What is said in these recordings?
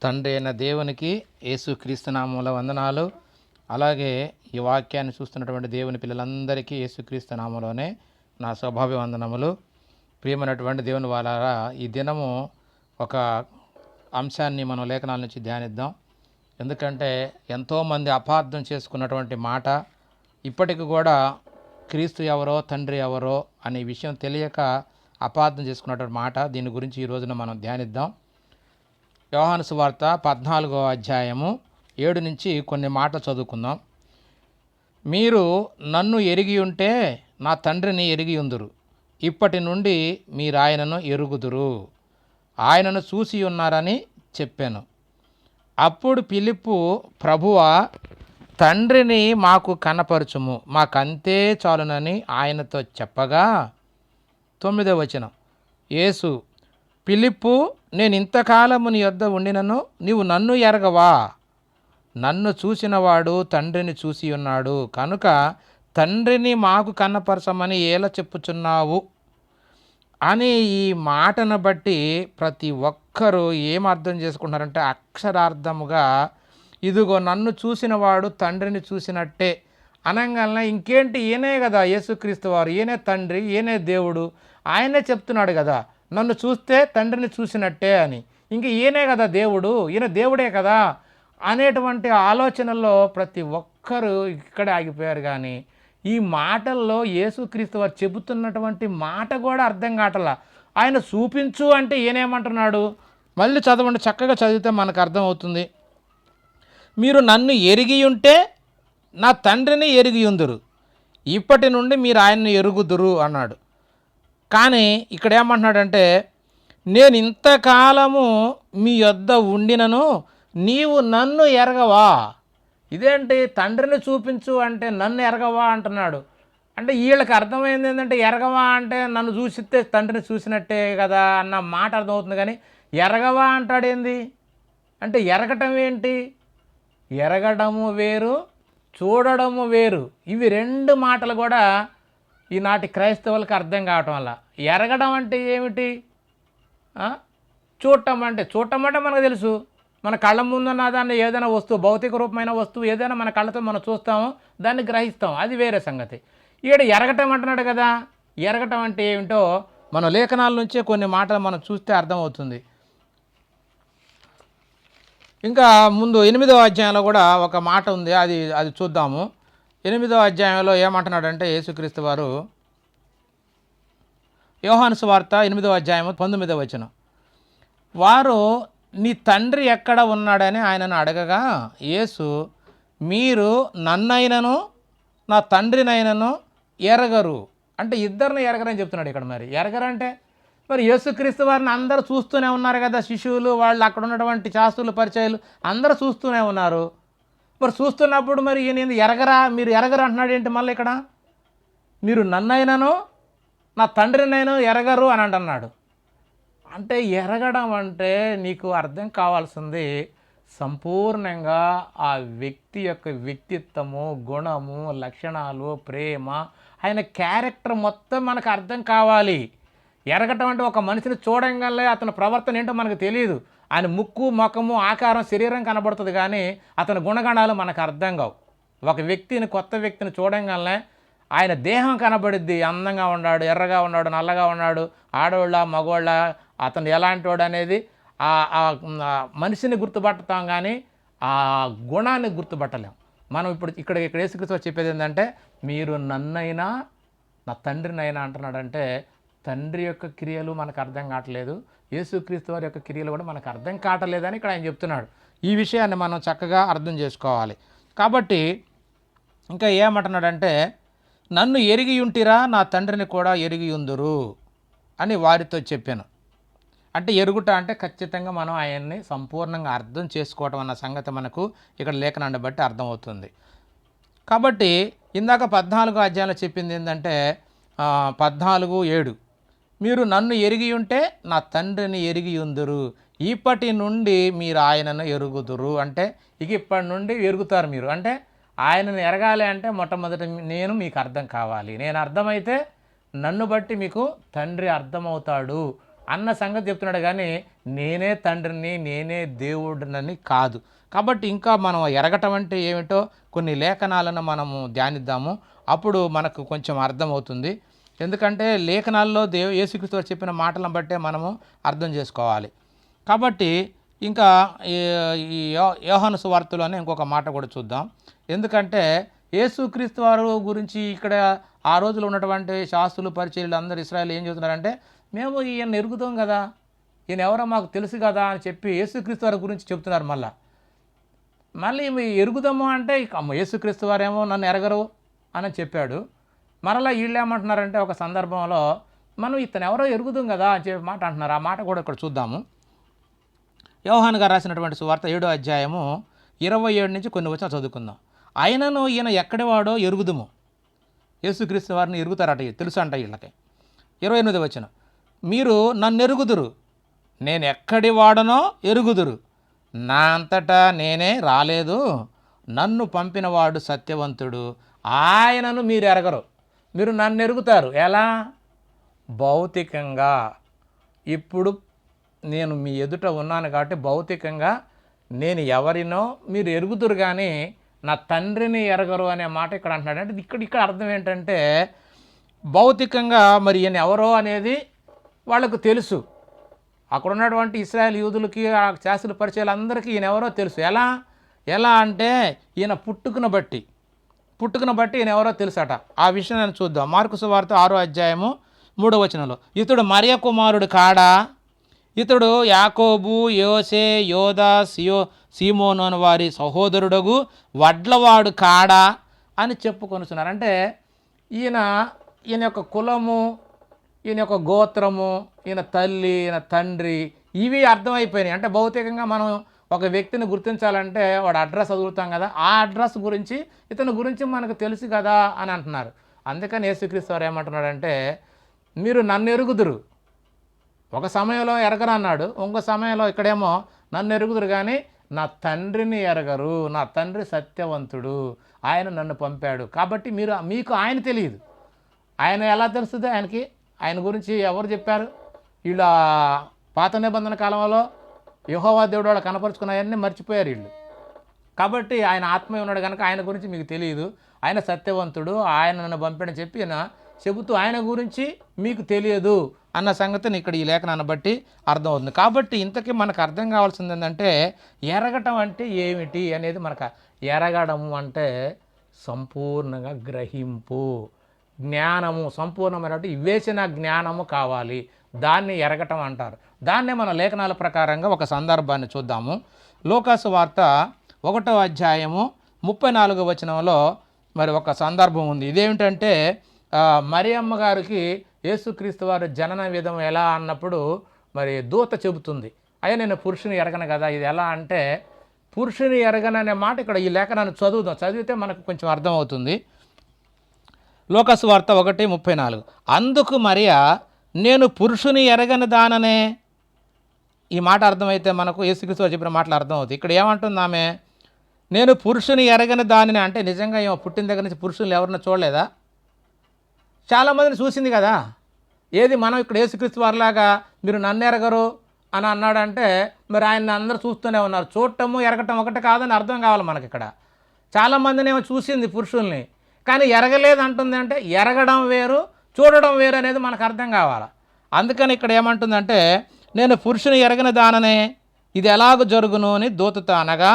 తండ్రి అయిన దేవునికి యేసుక్రీస్తు నామములో వందనాలు. అలాగే ఈ వాక్యాన్ని చూస్తున్నటువంటి దేవుని పిల్లలందరికీ యేసుక్రీస్తు నామములోనే నా స్వభావ వందనములు. ప్రియమైనటువంటి దేవుని వాలారా, ఈ దినము ఒక అంశాన్ని మనం లేఖనాల నుంచి ధ్యానిద్దాం. ఎందుకంటే ఎంతోమంది అపార్థం చేసుకున్నటువంటి మాట, ఇప్పటికి కూడా క్రీస్తు ఎవరో తండ్రి ఎవరో అనే విషయం తెలియక అపార్థం చేసుకున్నటువంటి మాట. దీని గురించి ఈ రోజున మనం ధ్యానిద్దాం. యోహాను సువార్త 14వ అధ్యాయము 7 నుంచి కొన్ని మాటలు చదువుకుందాం. మీరు నన్ను ఎరిగి ఉంటే నా తండ్రిని ఎరిగి ఉందురు. ఇప్పటి నుండి మీరు ఆయనను ఎరుగుదురు, ఆయనను చూసి ఉన్నారని చెప్పాను. అప్పుడు ఫిలిప్పు, ప్రభువా, తండ్రిని మాకు కనపరచుము, మాకంతే చాలునని ఆయనతో చెప్పగా 9వ వచనం, యేసు, ఫిలిప్పు, నేను ఇంతకాలము నీ యొద్ద ఉండినను నీవు నన్ను ఎరగవా? నన్ను చూసినవాడు తండ్రిని చూసి ఉన్నాడు, కనుక తండ్రిని మాకు కనపరచమని ఎలా చెప్పుచున్నావు అని ఈ మాటను బట్టి ప్రతి ఒక్కరూ ఏం అర్థం చేసుకుంటున్నారంటే, అక్షరార్థముగా ఇదిగో నన్ను చూసినవాడు తండ్రిని చూసినట్టే అనగానే ఇంకేంటి, ఈయనే కదా యేసుక్రీస్తు వారు, ఈయనే తండ్రి, ఈయనే దేవుడు, ఆయనే చెప్తున్నాడు కదా నన్ను చూస్తే తండ్రిని చూసినట్టే అని. ఇంక ఈయనే కదా దేవుడు, ఈయన దేవుడే కదా అనేటువంటి ఆలోచనల్లో ప్రతి ఒక్కరూ ఇక్కడే ఆగిపోయారు. కానీ ఈ మాటల్లో యేసుక్రీస్తు వారు చెబుతున్నటువంటి మాట కూడా అర్థం కావట్లా. ఆయన చూపించు అంటే ఈయనేమంటున్నాడు? మళ్ళీ చదవండి, చక్కగా చదివితే మనకు అర్థమవుతుంది. మీరు నన్ను ఎరిగి ఉంటే నా తండ్రిని ఎరిగి ఉందురు, ఇప్పటి నుండి మీరు ఆయన్ని ఎరుగుదురు అన్నాడు. కానీ ఇక్కడ ఏమంటున్నాడంటే, నేను ఇంతకాలము మీ యొద్ద ఉండినను నీవు నన్ను ఎరగవా. ఇదేంటి, తండ్రిని చూపించు అంటే నన్ను ఎరగవా అంటున్నాడు. అంటే వీళ్ళకి అర్థమైంది ఏంటంటే, ఎరగవా అంటే నన్ను చూసితే తండ్రిని చూసినట్టే కదా అన్న మాట అర్థమవుతుంది. కానీ ఎరగవా అంటాడేంది అంటే, ఎరగటం ఏంటి? ఎరగడము వేరు, చూడడము వేరు. ఇవి రెండు మాటలు కూడా ఈనాటి క్రైస్తవులకు అర్థం కావటం వల్ల. ఎరగడం అంటే ఏమిటి? చూడటం అంటే మనకు తెలుసు, మన కళ్ళ ముందున్న దాన్ని ఏదైనా వస్తువు, భౌతిక రూపమైన వస్తువు ఏదైనా మన కళ్ళతో మనం చూస్తాము, దాన్ని గ్రహిస్తాం, అది వేరే సంగతి. ఈడ ఎరగటం అంటున్నాడు కదా. ఎరగటం అంటే ఏమిటో మన లేఖనాల నుంచే కొన్ని మాటలు మనం చూస్తే అర్థమవుతుంది. ఇంకా ముందు 8వ అధ్యాయంలో కూడా ఒక మాట ఉంది, అది చూద్దాము. 8వ అధ్యాయంలో ఏమంటున్నాడంటే యేసుక్రీస్తు వారు, యోహాను సువార్త 8వ అధ్యాయము 19వ వచనం, వారు నీ తండ్రి ఎక్కడ ఉన్నాడని ఆయనను అడగగా యేసు, మీరు నన్నైనను నా తండ్రినైనను ఎరగరు అంటే ఇద్దరిని ఎరగరని చెప్తున్నాడు ఇక్కడ. మరి ఎరగరంటే మరి యేసుక్రీస్తు వారిని అందరూ చూస్తూనే ఉన్నారు కదా, శిష్యులు, వాళ్ళు అక్కడ ఉన్నటువంటి శాస్త్రులు, పరిచయాలు అందరూ చూస్తూనే ఉన్నారు. మరి చూస్తున్నప్పుడు మరి ఈయన ఎరగరా, మీరు ఎరగరు అంటున్నాడు ఏంటి? మళ్ళీ ఇక్కడ మీరు నన్నైనను నా తండ్రినైనా ఎరగరు అని అంటున్నాడు. అంటే ఎరగడం అంటే నీకు అర్థం కావాల్సింది సంపూర్ణంగా ఆ వ్యక్తి యొక్క వ్యక్తిత్వము, గుణము, లక్షణాలు, ప్రేమ, ఆయన క్యారెక్టర్ మొత్తం మనకు అర్థం కావాలి. ఎరగటం అంటే ఒక మనిషిని చూడంగానే అతని ప్రవర్తన ఏంటో మనకు తెలియదు. ఆయన ముక్కు, ముఖము, ఆకారం, శరీరం కనబడుతుంది, కానీ అతని గుణగణాలు మనకు అర్థం కావు. ఒక వ్యక్తిని, కొత్త వ్యక్తిని చూడంగానే ఆయన దేహం కనబడిద్ది, అందంగా ఉన్నాడు, ఎర్రగా ఉన్నాడు, నల్లగా ఉన్నాడు, ఆడవాళ్ళ, మగవాళ్ళ, అతను ఎలాంటి వాడు అనేది ఆ మనిషిని గుర్తుపడతాం, కానీ ఆ గుణాన్ని గుర్తుపట్టలేం మనం. ఇక్కడ యేసుక్రీస్తు చెప్పేది ఏంటంటే, మీరు నన్నైనా నా తండ్రినైనా అంటున్నాడంటే, తండ్రి యొక్క క్రియలు మనకు అర్థం కావట్లేదు, యేసుక్రీస్తు వారి యొక్క క్రియలు కూడా మనకు అర్థం కావట్లేదని ఇక్కడ ఆయన చెప్తున్నాడు. ఈ విషయాన్ని మనం చక్కగా అర్థం చేసుకోవాలి. కాబట్టి ఇంకా ఏమంటున్నాడంటే, నన్ను ఎరిగి ఉంటిరా నా తండ్రిని కూడా ఎరిగి ఉందురు అని వారితో చెప్పాను. అంటే ఎరుగుట అంటే ఖచ్చితంగా మనం ఆయన్ని సంపూర్ణంగా అర్థం చేసుకోవటం అన్న సంగతి మనకు ఇక్కడ లేఖనాన్ని బట్టి అర్థమవుతుంది. కాబట్టి ఇందాక 14వ అధ్యాయంలో చెప్పింది ఏంటంటే 14:7, మీరు నన్ను ఎరిగి ఉంటే నా తండ్రిని ఎరిగి ఉందురు, ఇప్పటి నుండి మీరు ఆయనను ఎరుగుదురు. అంటే ఇప్పటి నుండి ఎరుగుతారు మీరు. అంటే ఆయనను ఎరగాలి అంటే మొట్టమొదటి నేను మీకు అర్థం కావాలి. నేను అర్థమైతే నన్ను బట్టి మీకు తండ్రి అర్థమవుతాడు అన్న సంగతి చెప్తున్నాడు, కానీ నేనే తండ్రిని నేనే దేవుడినని కాదు. కాబట్టి ఇంకా మనం ఎరగటం అంటే ఏమిటో కొన్ని లేఖనాలను మనము ధ్యానిద్దాము. అప్పుడు మనకు కొంచెం అర్థమవుతుంది. ఎందుకంటే లేఖనాల్లో యేసుక్రీస్తు వారు చెప్పిన మాటలను బట్టే మనము అర్థం చేసుకోవాలి. కాబట్టి ఇంకా ఈ యోహాను సువార్తలోనే ఇంకొక మాట కూడా చూద్దాం. ఎందుకంటే యేసుక్రీస్తు వారు గురించి ఇక్కడ ఆ రోజులు ఉన్నటువంటి శాస్త్రులు పరిచర్యలు అందరూ ఇశ్రాయేలు ఏం చెబుతున్నారంటే, మేము ఈయన ఎరుగుతాం కదా, ఈయన ఎవరో మాకు తెలుసు కదా అని చెప్పి యేసుక్రీస్తు వారి గురించి చెప్తున్నారు. మళ్ళీ మీ ఎరుగుదాము అంటే యేసుక్రీస్తు వారేమో నన్ను ఎరగరు అని చెప్పాడు. మరలా వీళ్ళు ఏమంటున్నారంటే ఒక సందర్భంలో మనం ఇతను ఎవరో ఎరుగుదాం కదా అని చెప్పి మాట అంటున్నారు. ఆ మాట కూడా ఇక్కడ చూద్దాము. యోహాను గారు రాసినటువంటి సువార్త 7వ అధ్యాయము 27 నుంచి కొన్ని వచనాలు చదువుకుందాం. ఆయనను ఈయన ఎక్కడివాడో ఎరుగుదుము. యేసుక్రీస్తు వారిని ఎరుగుతారట, తెలుసు అంట వీళ్ళకి. 28వ వచనం, మీరు నన్ను ఎరుగుదురు, నేను ఎక్కడి వాడనో ఎరుగుదురు, నా అంతటా నేనే రాలేదు, నన్ను పంపినవాడు సత్యవంతుడు, ఆయనను మీరు ఎరగరు. మీరు నన్ను ఎరుగుతారు ఎలా? భౌతికంగా. ఇప్పుడు నేను మీ ఎదుట ఉన్నాను కాబట్టి భౌతికంగా నేను ఎవరినో మీరు ఎరుగుదురు, కానీ నా తండ్రిని ఎరగరు అనే మాట ఇక్కడ అంటున్నాడు. అంటే ఇక్కడ అర్థం ఏంటంటే భౌతికంగా మరి ఈయన ఎవరో అనేది వాళ్ళకు తెలుసు. అక్కడ ఉన్నటువంటి ఇశ్రాయేల్ యూదులకి ఆ శాస్త్రుల పరిచయాలు అందరికీ ఈయన ఎవరో తెలుసు. ఎలా అంటే ఈయన పుట్టుకును బట్టి ఈయన ఎవరో తెలుసట. ఆ విషయం నేను చూద్దాం. మార్కు సువార్త 6వ అధ్యాయము 3వ వచనంలో, ఇతడు మరియ కుమారుడు కాడా, ఇతడు యాకోబు, యోసే, యోదా, సీమోను అని వారి సహోదరుడగు వడ్లవాడు కాడా అని చెప్పుకొనుచున్నారు. అంటే ఈయన యొక్క కులము, ఈయన యొక్క గోత్రము, ఈయన తల్లి, ఈయన తండ్రి, ఇవి అర్థమైపోయినాయి. అంటే భౌతికంగా మనం ఒక వ్యక్తిని గుర్తించాలంటే వాడు అడ్రస్ చదువుతాం కదా, ఆ అడ్రస్ గురించి ఇతని గురించి మనకు తెలుసు కదా అని అంటున్నారు. అందుకని యేసుక్రీస్తు వారు ఏమంటున్నాడంటే, మీరు నన్ను ఎరుగుదురు, ఒక సమయంలో ఎరగరు అన్నాడు, ఇంకో సమయంలో ఇక్కడేమో నన్ను ఎరుగుదురు కానీ నా తండ్రిని ఎరగరు, నా తండ్రి సత్యవంతుడు, ఆయన నన్ను పంపాడు. కాబట్టి మీకు ఆయన తెలియదు. ఆయన ఎలా తెలుస్తుంది? ఆయన గురించి ఎవరు చెప్పారు? వీళ్ళు పాత నిబంధన కాలంలో యెహోవా దేవుడు వాళ్ళు కనపరుచుకున్నాయన్నీ మర్చిపోయారు వీళ్ళు. కాబట్టి ఆయన ఆత్మ ఉన్నాడు కనుక ఆయన గురించి మీకు తెలియదు, ఆయన సత్యవంతుడు, ఆయన నన్ను పంపాడని చెప్పి చెబుతూ ఆయన గురించి మీకు తెలియదు అన్న సంగతిని ఇక్కడ ఈ లేఖనాన్ని బట్టి అర్థమవుతుంది. కాబట్టి ఇంతకీ మనకు అర్థం కావాల్సింది ఏంటంటే, ఎరగటం అంటే ఏమిటి అనేది మనకు. ఎరగడము అంటే సంపూర్ణంగా గ్రహింపు, జ్ఞానము, సంపూర్ణమైనటువంటి వివేచన జ్ఞానము కావాలి, దాన్ని ఎరగటం అంటారు. దాన్నే మన లేఖనాల ప్రకారంగా ఒక సందర్భాన్ని చూద్దాము. లూకాసు వార్త 1వ అధ్యాయము 34వ వచనంలో మరి ఒక సందర్భం ఉంది. ఇదేమిటంటే మరియమ్మ గారికి యేసుక్రీస్తు వారు జనన విధం ఎలా అన్నప్పుడు మరి దూత చెబుతుంది, అయ్యా నేను పురుషుని ఎరగను కదా. ఇది ఎలా అంటే పురుషుని ఎరగననే మాట ఇక్కడ ఈ లేఖనాన్ని చదివితే మనకు కొంచెం అర్థమవుతుంది. లూకాసు వార్త 1:34, అందుకు మరియా నేను పురుషుని ఎరగని దాననే. ఈ మాట అర్థమైతే మనకు యేసుక్రీస్తు చెప్పిన మాటలు అర్థమవుతాయి. ఇక్కడ ఏమంటుంది ఆమె? నేను పురుషుని ఎరగని దానిని. అంటే నిజంగా ఏమో పుట్టిన దగ్గర నుంచి పురుషులు ఎవరిని చూడలేదా? చాలామందిని చూసింది కదా. ఏది మనం ఇక్కడ యేసుక్రీస్తు వారిలాగా మీరు నన్ను ఎరగరు అని అన్నాడంటే మరి ఆయన అందరూ చూస్తూనే ఉన్నారు. చూడటము ఎరగటం ఒకటి కాదని అర్థం కావాలి మనకి. ఇక్కడ చాలామందిని ఏమో చూసింది పురుషుల్ని, కానీ ఎరగలేదు అంటుంది. అంటే ఎరగడం వేరు, చూడడం వేరు అనేది మనకు అర్థం కావాలి. అందుకని ఇక్కడ ఏమంటుందంటే నేను పురుషుని ఎరగని దాననే, ఇది ఎలాగ జరుగును అని దూతతో అనగా,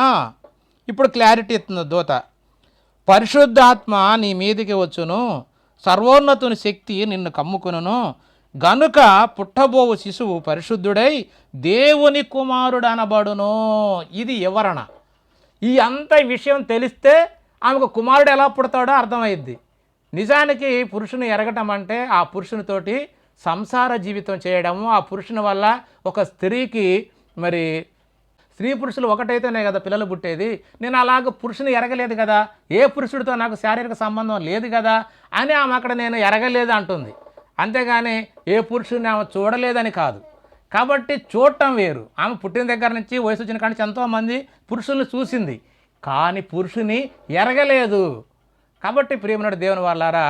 ఇప్పుడు క్లారిటీ ఇస్తుంది దూత. పరిశుద్ధాత్మ నీ మీదికి వచ్చును, సర్వోన్నతుని శక్తి నిన్ను కమ్ముకును, గనుక పుట్టబోవు శిశువు పరిశుద్ధుడై దేవుని కుమారుడు అనబడును. ఇది వివరణ. ఈ అంత విషయం తెలిస్తే ఆమెకు కుమారుడు ఎలా పుడతాడో అర్థమైద్ది. నిజానికి పురుషుని ఎరగటం అంటే ఆ పురుషునితోటి సంసార జీవితం చేయడము, ఆ పురుషుని వల్ల ఒక స్త్రీకి మరి స్త్రీ పురుషులు ఒకటైతేనే కదా పిల్లలు పుట్టేది. నేను అలాగ పురుషుని ఎరగలేదు కదా, ఏ పురుషుడితో నాకు శారీరక సంబంధం లేదు కదా అని ఆమె అక్కడ నేను ఎరగలేదు అంటుంది. అంతేగాని ఏ పురుషుని ఆమె చూడలేదని కాదు. కాబట్టి చూడటం వేరు. ఆమె పుట్టిన దగ్గర నుంచి వయసు వచ్చిన కాడి నుంచి ఎంతోమంది పురుషుల్ని చూసింది, కానీ పురుషుని ఎరగలేదు. కాబట్టి ప్రియమైన దేవుని వాళ్ళారా,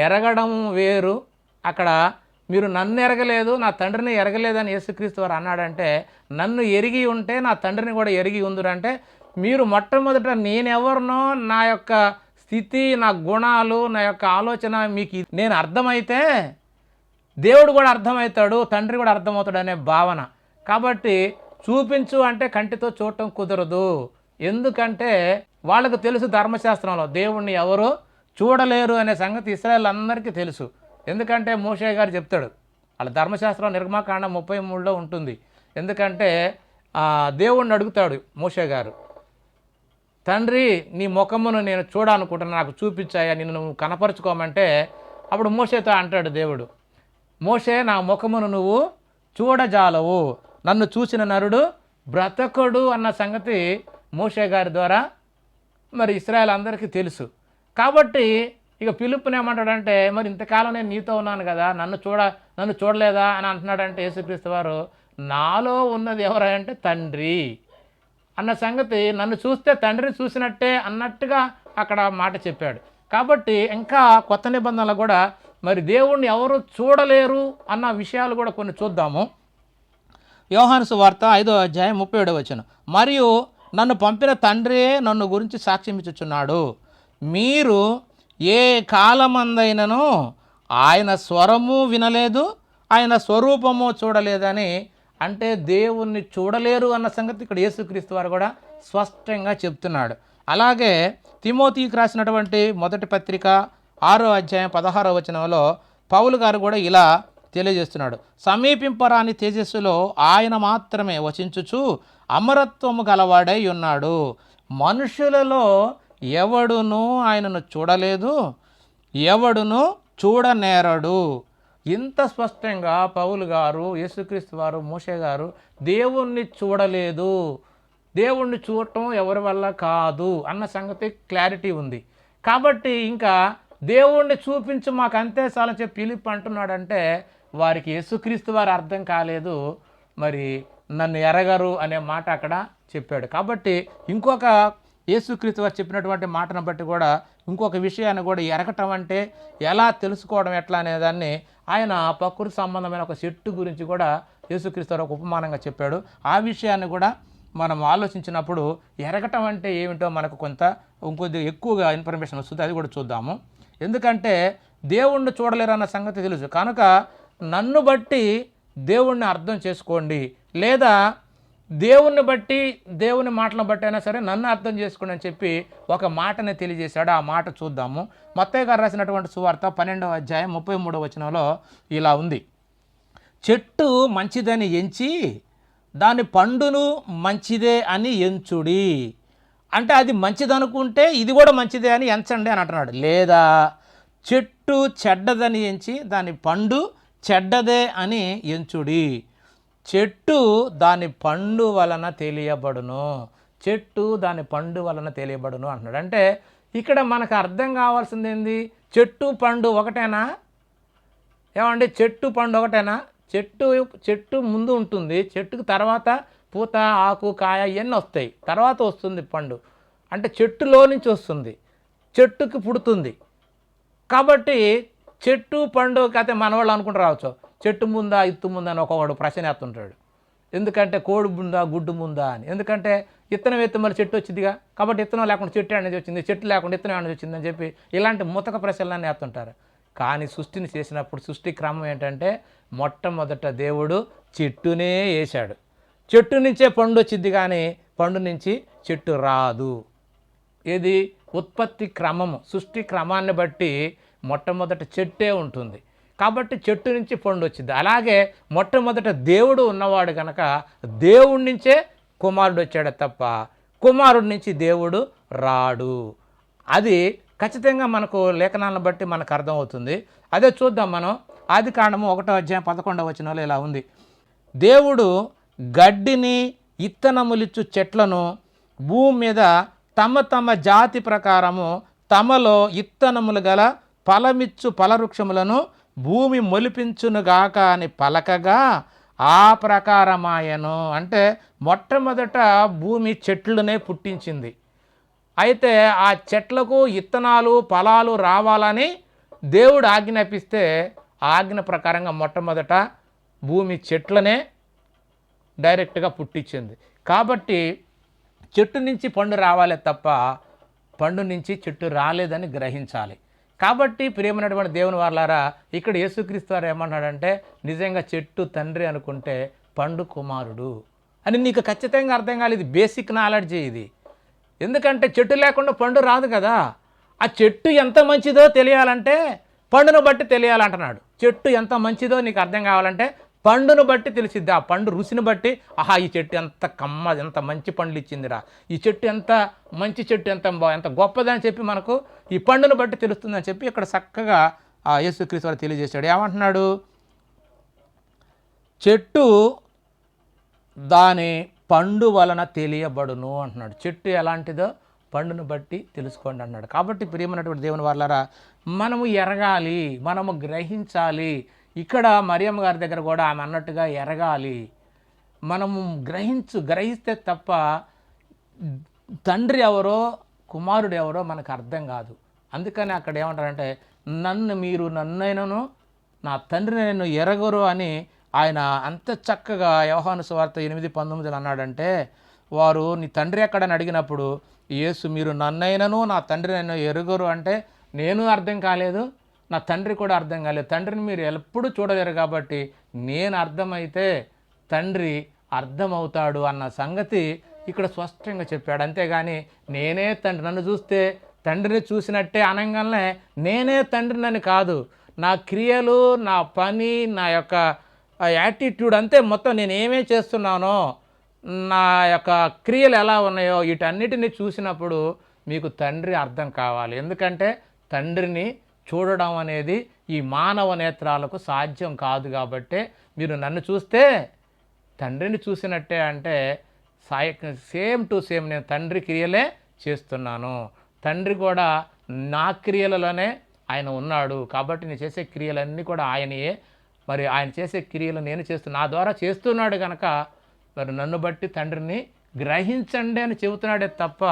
ఎరగడం వేరు, అక్కడ మీరు నన్ను ఎరగలేదు, నా తండ్రిని ఎరగలేదని యేసుక్రీస్తు వారు అన్నాడంటే, నన్ను ఎరిగి ఉంటే నా తండ్రిని కూడా ఎరిగి ఉందురంటే, మీరు మొట్టమొదట నేనెవరినో, నా యొక్క స్థితి, నా గుణాలు, నా యొక్క ఆలోచన మీకు నేను అర్థమైతే దేవుడు కూడా అర్థమవుతాడు, తండ్రి కూడా అర్థమవుతాడు అనే భావన. కాబట్టి చూపించు అంటే కంటితో చూడటం కుదరదు. ఎందుకంటే వాళ్ళకు తెలుసు ధర్మశాస్త్రంలో దేవుణ్ణి ఎవరు చూడలేరు అనే సంగతి ఇశ్రాయేల్ అందరికీ తెలుసు. ఎందుకంటే మోషే గారు చెప్తాడు, వాళ్ళ ధర్మశాస్త్రం నిర్గమకాండ 33లో ఉంటుంది. ఎందుకంటే దేవుణ్ణి అడుగుతాడు మోషే గారు, తండ్రి నీ ముఖమును నేను చూడాలనుకుంటున్నా, నాకు చూపించాయా, నిన్ను నువ్వు కనపరుచుకోమంటే అప్పుడు మోషేతో అంటాడు దేవుడు, మోషే నా ముఖమును నువ్వు చూడజాలవు, నన్ను చూసిన నరుడు బ్రతకడు అన్న సంగతి మోషే గారి ద్వారా మరి ఇశ్రాయేల్ అందరికీ తెలుసు. కాబట్టి ఇక పిలుపుని ఏమంటాడంటే, మరి ఇంతకాలం నేను నీతో ఉన్నాను కదా, నన్ను చూడలేదా అని అంటున్నాడంటే యేసుక్రీస్తు వారు, నాలో ఉన్నది ఎవరంటే తండ్రి అన్న సంగతి, నన్ను చూస్తే తండ్రిని చూసినట్టే అన్నట్టుగా అక్కడ మాట చెప్పాడు. కాబట్టి ఇంకా కొత్త నిబంధనలు కూడా మరి దేవుణ్ణి ఎవరు చూడలేరు అన్న విషయాలు కూడా కొన్ని చూద్దాము. యోహాను సువార్త 5వ అధ్యాయం 37వ వచనం, మరియు నన్ను పంపిన తండ్రియే నన్ను గురించి సాక్ష్యం ఇచ్చుచున్నాడు, మీరు ఏ కాలమందైనను ఆయన స్వరము వినలేదు, ఆయన స్వరూపము చూడలేదని. అంటే దేవుణ్ణి చూడలేరు అన్న సంగతి ఇక్కడ యేసుక్రీస్తు వారు కూడా స్పష్టంగా చెప్తున్నాడు. అలాగే తిమోతికి రాసినటువంటి మొదటి పత్రిక 6వ అధ్యాయం 16వ వచనంలో పౌలు గారు కూడా ఇలా తెలియజేస్తున్నాడు, సమీపింపరాని తేజస్సులో ఆయన మాత్రమే వసించుచు అమరత్వము గలవాడై ఉన్నాడు, మనుషులలో ఎవడును ఆయనను చూడలేదు, ఎవడును చూడనేరడు. ఇంత స్పష్టంగా పౌలు గారు, యేసుక్రీస్తు వారు, మోషే గారు దేవుణ్ణి చూడలేదు, దేవుణ్ణి చూడటం ఎవరి వల్ల కాదు అన్న సంగతి క్లారిటీ ఉంది. కాబట్టి ఇంకా దేవుణ్ణి చూపించు మాకు అంతే చాలని చెప్పి పిలుపు అంటున్నాడంటే వారికి యేసుక్రీస్తు వారు అర్థం కాలేదు, మరి నన్ను ఎరగరు అనే మాట అక్కడ చెప్పాడు. కాబట్టి ఇంకొక యేసుక్రీస్తు వారు చెప్పినటువంటి మాటను బట్టి కూడా ఇంకొక విషయాన్ని కూడా ఎరగటం అంటే ఎలా తెలుసుకోవడం ఎట్లా అనేదాన్ని ఆయన ప్రకృతి సంబంధమైన ఒక చెట్టు గురించి కూడా యేసుక్రీస్తు వారు ఒక ఉపమానంగా చెప్పాడు. ఆ విషయాన్ని కూడా మనం ఆలోచించినప్పుడు ఎరగటం అంటే ఏమిటో మనకు ఇంకొద్ది ఎక్కువగా ఇన్ఫర్మేషన్ వస్తుంది, అది కూడా చూద్దాము. ఎందుకంటే దేవుణ్ణి చూడలేరు అన్న సంగతి తెలుసు కనుక నన్ను బట్టి దేవుణ్ణి అర్థం చేసుకోండి, లేదా దేవుణ్ణి బట్టి దేవుని మాటలను బట్టి అయినా సరే నన్ను అర్థం చేసుకోండి అని చెప్పి ఒక మాటని తెలియజేశాడు. ఆ మాట చూద్దాము. మత్తయి గారు రాసినటువంటి సువార్త 12వ అధ్యాయం 33వ వచనంలో ఇలా ఉంది, చెట్టు మంచిదని ఎంచి దాని పండును మంచిదే అని ఎంచుడి. అంటే అది మంచిదనుకుంటే ఇది కూడా మంచిదే అని ఎంచండి అని అంటున్నాడు. లేదా చెట్టు చెడ్డదని ఎంచి దాని పండు చెడ్డదే అని ఎంచుడి. చెట్టు దాని పండు వలన తెలియబడును, చెట్టు దాని పండు వలన తెలియబడును అంటున్నాడు. అంటే ఇక్కడ మనకు అర్థం కావాల్సింది ఏంది, చెట్టు పండు ఒకటేనా ఏమండి? చెట్టు పండు ఒకటేనా? చెట్టు ముందు ఉంటుంది, చెట్టుకు తర్వాత పూత, ఆకు, కాయ ఇవన్నీ వస్తాయి, తర్వాత వస్తుంది పండు. అంటే చెట్టులో నుంచి వస్తుంది, చెట్టుకి పుడుతుంది. కాబట్టి చెట్టు పండు కథ మనవాళ్ళు అనుకుంటూ రావచ్చు, చెట్టు ముందా ఇత్తు ముందా అని ఒకవాడు ప్రశ్న వేస్తుంటాడు. ఎందుకంటే కోడి ముందా గుడ్డు ముందా అని. ఎందుకంటే ఇత్తనం ఎత్తి మళ్ళీ చెట్టు వచ్చిందిగా, కాబట్టి ఇత్తనం లేకుండా చెట్టు అనేది వచ్చింది, చెట్టు లేకుండా ఇత్తనం అనేది వచ్చింది అని చెప్పి ఇలాంటి ముతక ప్రశ్నలన్నీ వేస్తుంటారు. కానీ సృష్టిని చేసినప్పుడు సృష్టి క్రమం ఏంటంటే మొట్టమొదట దేవుడు చెట్టునే వేశాడు. చెట్టు నుంచే పండు వచ్చింది, కానీ పండు నుంచి చెట్టు రాదు. ఇది ఉత్పత్తి క్రమము, సృష్టి క్రమాన్ని బట్టి మొట్టమొదట చెట్టే ఉంటుంది. కాబట్టి చెట్టు నుంచి పండు వచ్చింది. అలాగే మొట్టమొదట దేవుడు ఉన్నవాడు కనుక దేవుడి నుంచే కుమారుడు వచ్చాడు తప్ప కుమారుడి నుంచి దేవుడు రాడు. అది ఖచ్చితంగా మనకు లేఖనాలను బట్టి మనకు అర్థమవుతుంది. అదే చూద్దాం మనం. ఆదికాండము 1వ అధ్యాయం 11వ వచనంలో ఇలా ఉంది, దేవుడు గడ్డిని ఇత్తనములిచ్చు చెట్లను భూమి మీద తమ తమ జాతి ప్రకారము తమలో ఇత్తనములు గల ఫలమిచ్చు ఫలవృక్షములను భూమి మొలిపించునుగాక అని పలకగా ఆ ప్రకారమాయను. అంటే మొట్టమొదట భూమి చెట్లనే పుట్టించింది. అయితే ఆ చెట్లకు ఇత్తనాలు ఫలాలు రావాలని దేవుడు ఆజ్ఞాపిస్తే ఆజ్ఞ ప్రకారంగా మొట్టమొదట భూమి చెట్లనే డైరెక్ట్గా పుట్టించింది. కాబట్టి చెట్టు నుంచి పండు రావాలే తప్ప పండు నుంచి చెట్టు రాలేదని గ్రహించాలి. కాబట్టి ప్రియమైనటువంటి దేవుని వారలారా, ఇక్కడ యేసుక్రీస్తు వారు ఏమన్నాడంటే, నిజంగా చెట్టు తండ్రి అనుకుంటే పండు కుమారుడు అని నీకు ఖచ్చితంగా అర్థం కాలేదు. ఇది బేసిక్ నాలెడ్జ్ ఇది. ఎందుకంటే చెట్టు లేకుండా పండు రాదు కదా. ఆ చెట్టు ఎంత మంచిదో తెలియాలంటే పండును బట్టి తెలియాలంటున్నాడు. చెట్టు ఎంత మంచిదో నీకు అర్థం కావాలంటే పండును బట్టి తెలిసిద్ది. ఆ పండు రుచిని బట్టి, ఆహా ఈ చెట్టు ఎంత ఎంత మంచి పండ్లు ఇచ్చిందిరా, ఈ చెట్టు ఎంత మంచి చెట్టు, ఎంత గొప్పదని చెప్పి మనకు ఈ పండును బట్టి తెలుస్తుందని చెప్పి ఇక్కడ చక్కగా ఆ యేసుక్రీస్తు వారు తెలియజేశాడు. ఏమంటున్నాడు? చెట్టు దాని పండు వలన తెలియబడును అంటున్నాడు. చెట్టు ఎలాంటిదో పండును బట్టి తెలుసుకోండి అన్నాడు. కాబట్టి ప్రియమైనటువంటి దేవుని వారలారా, మనము ఎరగాలి, మనము గ్రహించాలి. ఇక్కడ మరియమ్మ గారి దగ్గర కూడా ఆమె అన్నట్టుగా ఎరగాలి. మనము గ్రహిస్తే తప్ప తండ్రి ఎవరో కుమారుడు ఎవరో మనకు అర్థం కాదు. అందుకని అక్కడ ఏమంటారంటే, మీరు నన్నైనను నా తండ్రిని నేను ఎరగరు అని ఆయన అంత చక్కగా యోహాను సువార్త 8:19 అన్నాడంటే, వారు నీ తండ్రి ఎక్కడని అడిగినప్పుడు యేసు మీరు నన్నైనను నా తండ్రి నన్ను ఎరుగరు అంటే, నేను అర్థం కాలేదు, నా తండ్రి కూడా అర్థం కాలేదు. తండ్రిని మీరు ఎప్పుడు చూడలేరు కాబట్టి నేను అర్థమైతే తండ్రి అర్థమవుతాడు అన్న సంగతి ఇక్కడ స్పష్టంగా చెప్పాడు. అంతేగాని నేనే తండ్రి, నన్ను చూస్తే తండ్రిని చూసినట్టే అనగానే నేనే తండ్రినని కాదు. నా క్రియలు, నా పని, నా యొక్క యాటిట్యూడ్ అంతే మొత్తం నేను ఏమేం చేస్తున్నానో, నా యొక్క క్రియలు ఎలా ఉన్నాయో వీటన్నిటిని చూసినప్పుడు మీకు తండ్రి అర్థం కావాలి. ఎందుకంటే తండ్రిని చూడడం అనేది ఈ మానవ నేత్రాలకు సాధ్యం కాదు. కాబట్టి మీరు నన్ను చూస్తే తండ్రిని చూసినట్టే అంటే సేమ్ టు సేమ్ నేను తండ్రి క్రియలే చేస్తున్నాను, తండ్రి కూడా నా క్రియలలోనే ఆయన ఉన్నాడు. కాబట్టి నేను చేసే క్రియలన్నీ కూడా ఆయనయే. మరి ఆయన చేసే క్రియలు నేను నా ద్వారా చేస్తున్నాడు కనుక మరి నన్ను బట్టి తండ్రిని గ్రహించండి అని చెబుతున్నాడే తప్ప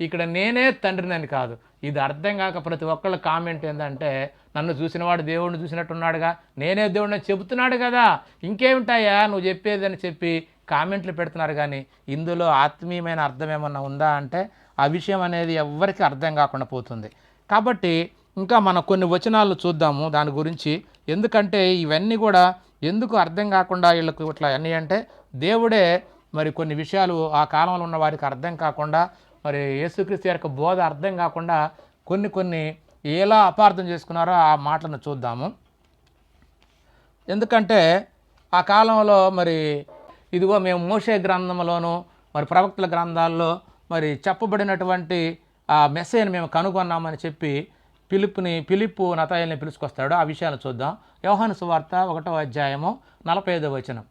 ఇక్కడ నేనే తండ్రిని అని కాదు. ఇది అర్థం కాక ప్రతి ఒక్కళ్ళ కామెంట్ ఏంటంటే, నన్ను చూసినవాడు దేవుడిని చూసినట్టున్నాడుగా, నేనే దేవుడిని చెబుతున్నాడు కదా, ఇంకేమిటాయా నువ్వు చెప్పేదని చెప్పి కామెంట్లు పెడుతున్నారు. కానీ ఇందులో ఆత్మీయమైన అర్థం ఏమన్నా ఉందా అంటే ఆ విషయం అనేది ఎవ్వరికీ అర్థం కాకుండా పోతుంది. కాబట్టి ఇంకా మనం కొన్ని వచనాలు చూద్దాము దాని గురించి. ఎందుకంటే ఇవన్నీ కూడా ఎందుకు అర్థం కాకుండా వీళ్ళకు ఇట్లా అన్నీ అంటే, దేవుడే మరి కొన్ని విషయాలు ఆ కాలంలో ఉన్న వారికి అర్థం కాకుండా, మరి యేసుక్రీస్తు యొక్క బోధ అర్థం కాకుండా కొన్ని ఎలా అపార్థం చేసుకున్నారో ఆ మాటలను చూద్దాము. ఎందుకంటే ఆ కాలంలో మరి ఇదిగో మేము మోషే గ్రంథంలోను మరి ప్రవక్తల గ్రంథాల్లో మరి చెప్పబడినటువంటి ఆ మెసేజ్ని మేము కనుగొన్నామని చెప్పి ఫిలిప్పు నతాయేలుని పిలుచుకొస్తాడు. ఆ విషయాలు చూద్దాం. యోహాను సువార్త 1:45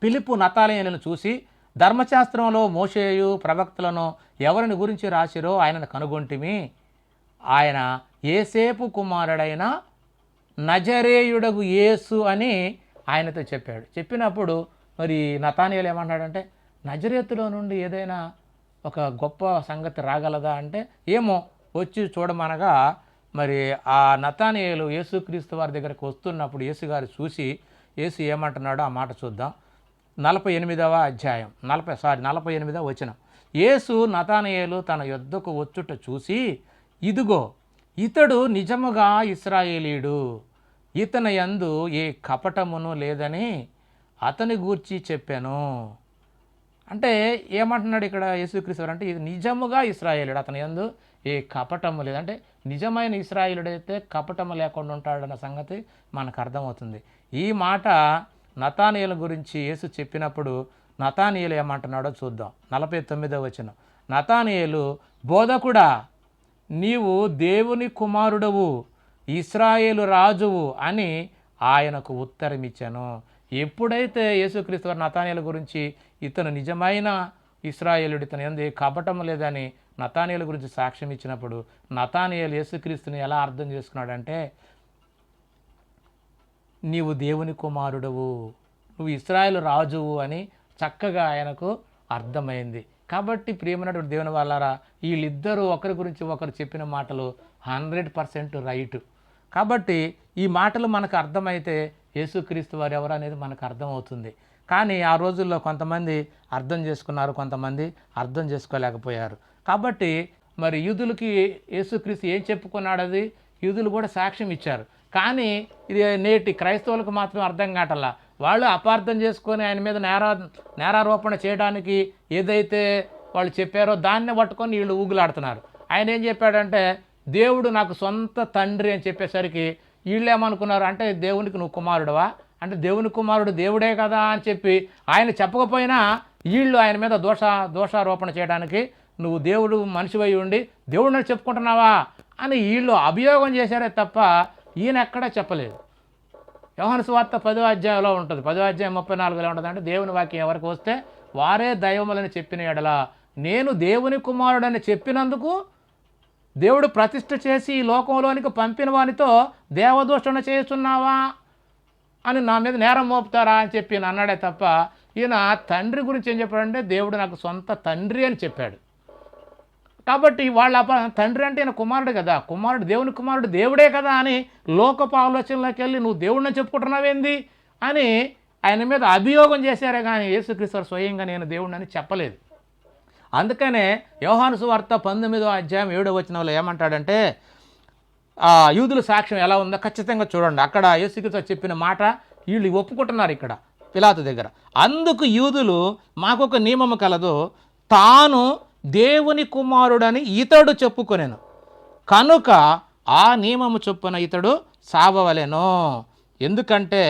ఫిలిప్పు నతాయేలును చూసి, ధర్మశాస్త్రంలో మోషేయు ప్రవక్తలను ఎవరిని గురించి రాసిరో ఆయనను కనుగొంటిమి, ఆయన యేసేపు కుమారుడైన నజరేయుడగు యేసు అని ఆయనతో చెప్పాడు. చెప్పినప్పుడు మరి నతానియేలు ఏమన్నాడంటే, నజరేతులో నుండి ఏదైనా ఒక గొప్ప సంగతి రాగలదా అంటే, ఏమో వచ్చి చూడమనగా మరి ఆ నతానియేలు యేసుక్రీస్తు వారి దగ్గరకు వస్తున్నప్పుడు యేసుగారు చూసి యేసు ఏమంటున్నాడో ఆ మాట చూద్దాం. 48వ యేసు నతానియేలు తన యొద్దకు వచ్చుట చూసి, ఇదిగో ఇతడు నిజముగా ఇశ్రాయేలీయుడు, ఇతని యందు ఏ కపటమును లేదని అతని గూర్చి చెప్పాను. అంటే ఏమంటున్నాడు ఇక్కడ యేసుక్రీస్తు అంటే, ఇది నిజముగా ఇశ్రాయేలుడు, అతని యందు ఏ కపటము లేదు. అంటే నిజమైన ఇశ్రాయేలుడైతే కపటము లేకుండా ఉంటాడన్న సంగతి మనకు అర్థమవుతుంది. ఈ మాట నతానియేలు గురించి యేసు చెప్పినప్పుడు నతానియేలు ఏమంటున్నాడో చూద్దాం. 49వ నతానియేలు, బోధకుడా, నీవు దేవుని కుమారుడవు, ఇశ్రాయేలు రాజువు అని ఆయనకు ఉత్తరమిచ్చాను. ఎప్పుడైతే యేసుక్రీస్తు వారు నతానియేలు గురించి ఇతను నిజమైన ఇశ్రాయేలుడు, ఇతను యందు కపటం లేదని నతానియేలు గురించి సాక్ష్యం ఇచ్చినప్పుడు నతానియేలు యేసుక్రీస్తుని ఎలా అర్థం చేసుకున్నాడంటే, నీవు దేవుని కుమారుడవు, నువ్వు ఇశ్రాయేలు రాజువు అని చక్కగా ఆయనకు అర్థమైంది. కాబట్టి ప్రియమైనటువంటి దేవుని వాళ్ళారా, వీళ్ళిద్దరూ ఒకరి గురించి ఒకరు చెప్పిన మాటలు 100% రైటు. కాబట్టి ఈ మాటలు మనకు అర్థమైతే యేసుక్రీస్తు వారు ఎవరు అనేది మనకు అర్థమవుతుంది. కానీ ఆ రోజుల్లో కొంతమంది అర్థం చేసుకున్నారు, కొంతమంది అర్థం చేసుకోలేకపోయారు. కాబట్టి మరి యూదులకి యేసుక్రీస్తు ఏం చెప్పుకున్నాడు, అది యూదులు కూడా సాక్ష్యం ఇచ్చారు. కానీ ఇది నేటి క్రైస్తవులకు మాత్రం అర్థం కావట్లా. వాళ్ళు అపార్థం చేసుకొని ఆయన మీద నేరారోపణ చేయడానికి ఏదైతే వాళ్ళు చెప్పారో దాన్ని పట్టుకొని వీళ్ళు ఊగులాడుతున్నారు. ఆయన ఏం చెప్పాడంటే దేవుడు నాకు సొంత తండ్రి అని చెప్పేసరికి వీళ్ళు ఏమనుకున్నారు అంటే దేవునికి నువ్వు కుమారుడువా అంటే దేవుని కుమారుడు దేవుడే కదా అని చెప్పి ఆయన చెప్పకపోయినా వీళ్ళు ఆయన మీద దోషారోపణ చేయడానికి నువ్వు దేవుడు మనిషివై ఉండి దేవుడిని చెప్పుకుంటున్నావా అని వీళ్ళు అభియోగం చేశారే తప్ప ఈయన ఎక్కడా చెప్పలేదు. యోహాను సువార్త 10వ అధ్యాయంలో ఉంటుంది. 10వ అధ్యాయం 34లో ఉంటుంది. అంటే దేవుని వాక్యం ఎవరికి వస్తే వారే దైవములని చెప్పిన ఎడల నేను దేవుని కుమారుడని చెప్పినందుకు దేవుడు ప్రతిష్ఠ చేసి ఈ లోకంలోనికి పంపిన వానితో దేవదూషణ చేస్తున్నావా అని నా మీద నేరం మోపుతారా అని చెప్పి అన్నాడే తప్ప ఈయన తండ్రి గురించి ఏం చెప్పాడంటే దేవుడు నాకు సొంత తండ్రి అని చెప్పాడు. కాబట్టి వాళ్ళ తండ్రి అంటే ఈయన కుమారుడు కదా, కుమారుడు దేవుని కుమారుడు దేవుడే కదా అని లోకపు ఆలోచనలోకి వెళ్ళి నువ్వు దేవుడిని చెప్పుకుంటున్నావేంది అని ఆయన మీద అభియోగం చేశారే కానీ యేసుక్రీస్తు స్వయంగా నేను దేవుడిని అని చెప్పలేదు. అందుకనే యోహాను సువార్త 19వ అధ్యాయం 7వ వచనంలో ఏమంటాడంటే యూదుల సాక్ష్యం ఎలా ఉందో ఖచ్చితంగా చూడండి. అక్కడ యేసుక్రీస్తు చెప్పిన మాట వీళ్ళు ఒప్పుకుంటున్నారు ఇక్కడ పిలాతు దగ్గర. అందుకు యూదులు మాకొక నియమము కలదు, తాను దేవుని కుమారుడని ఇతడు చెప్పుకొనెను కనుక ఆ నియమము చొప్పున ఇతడు సావవలెను. ఎందుకంటే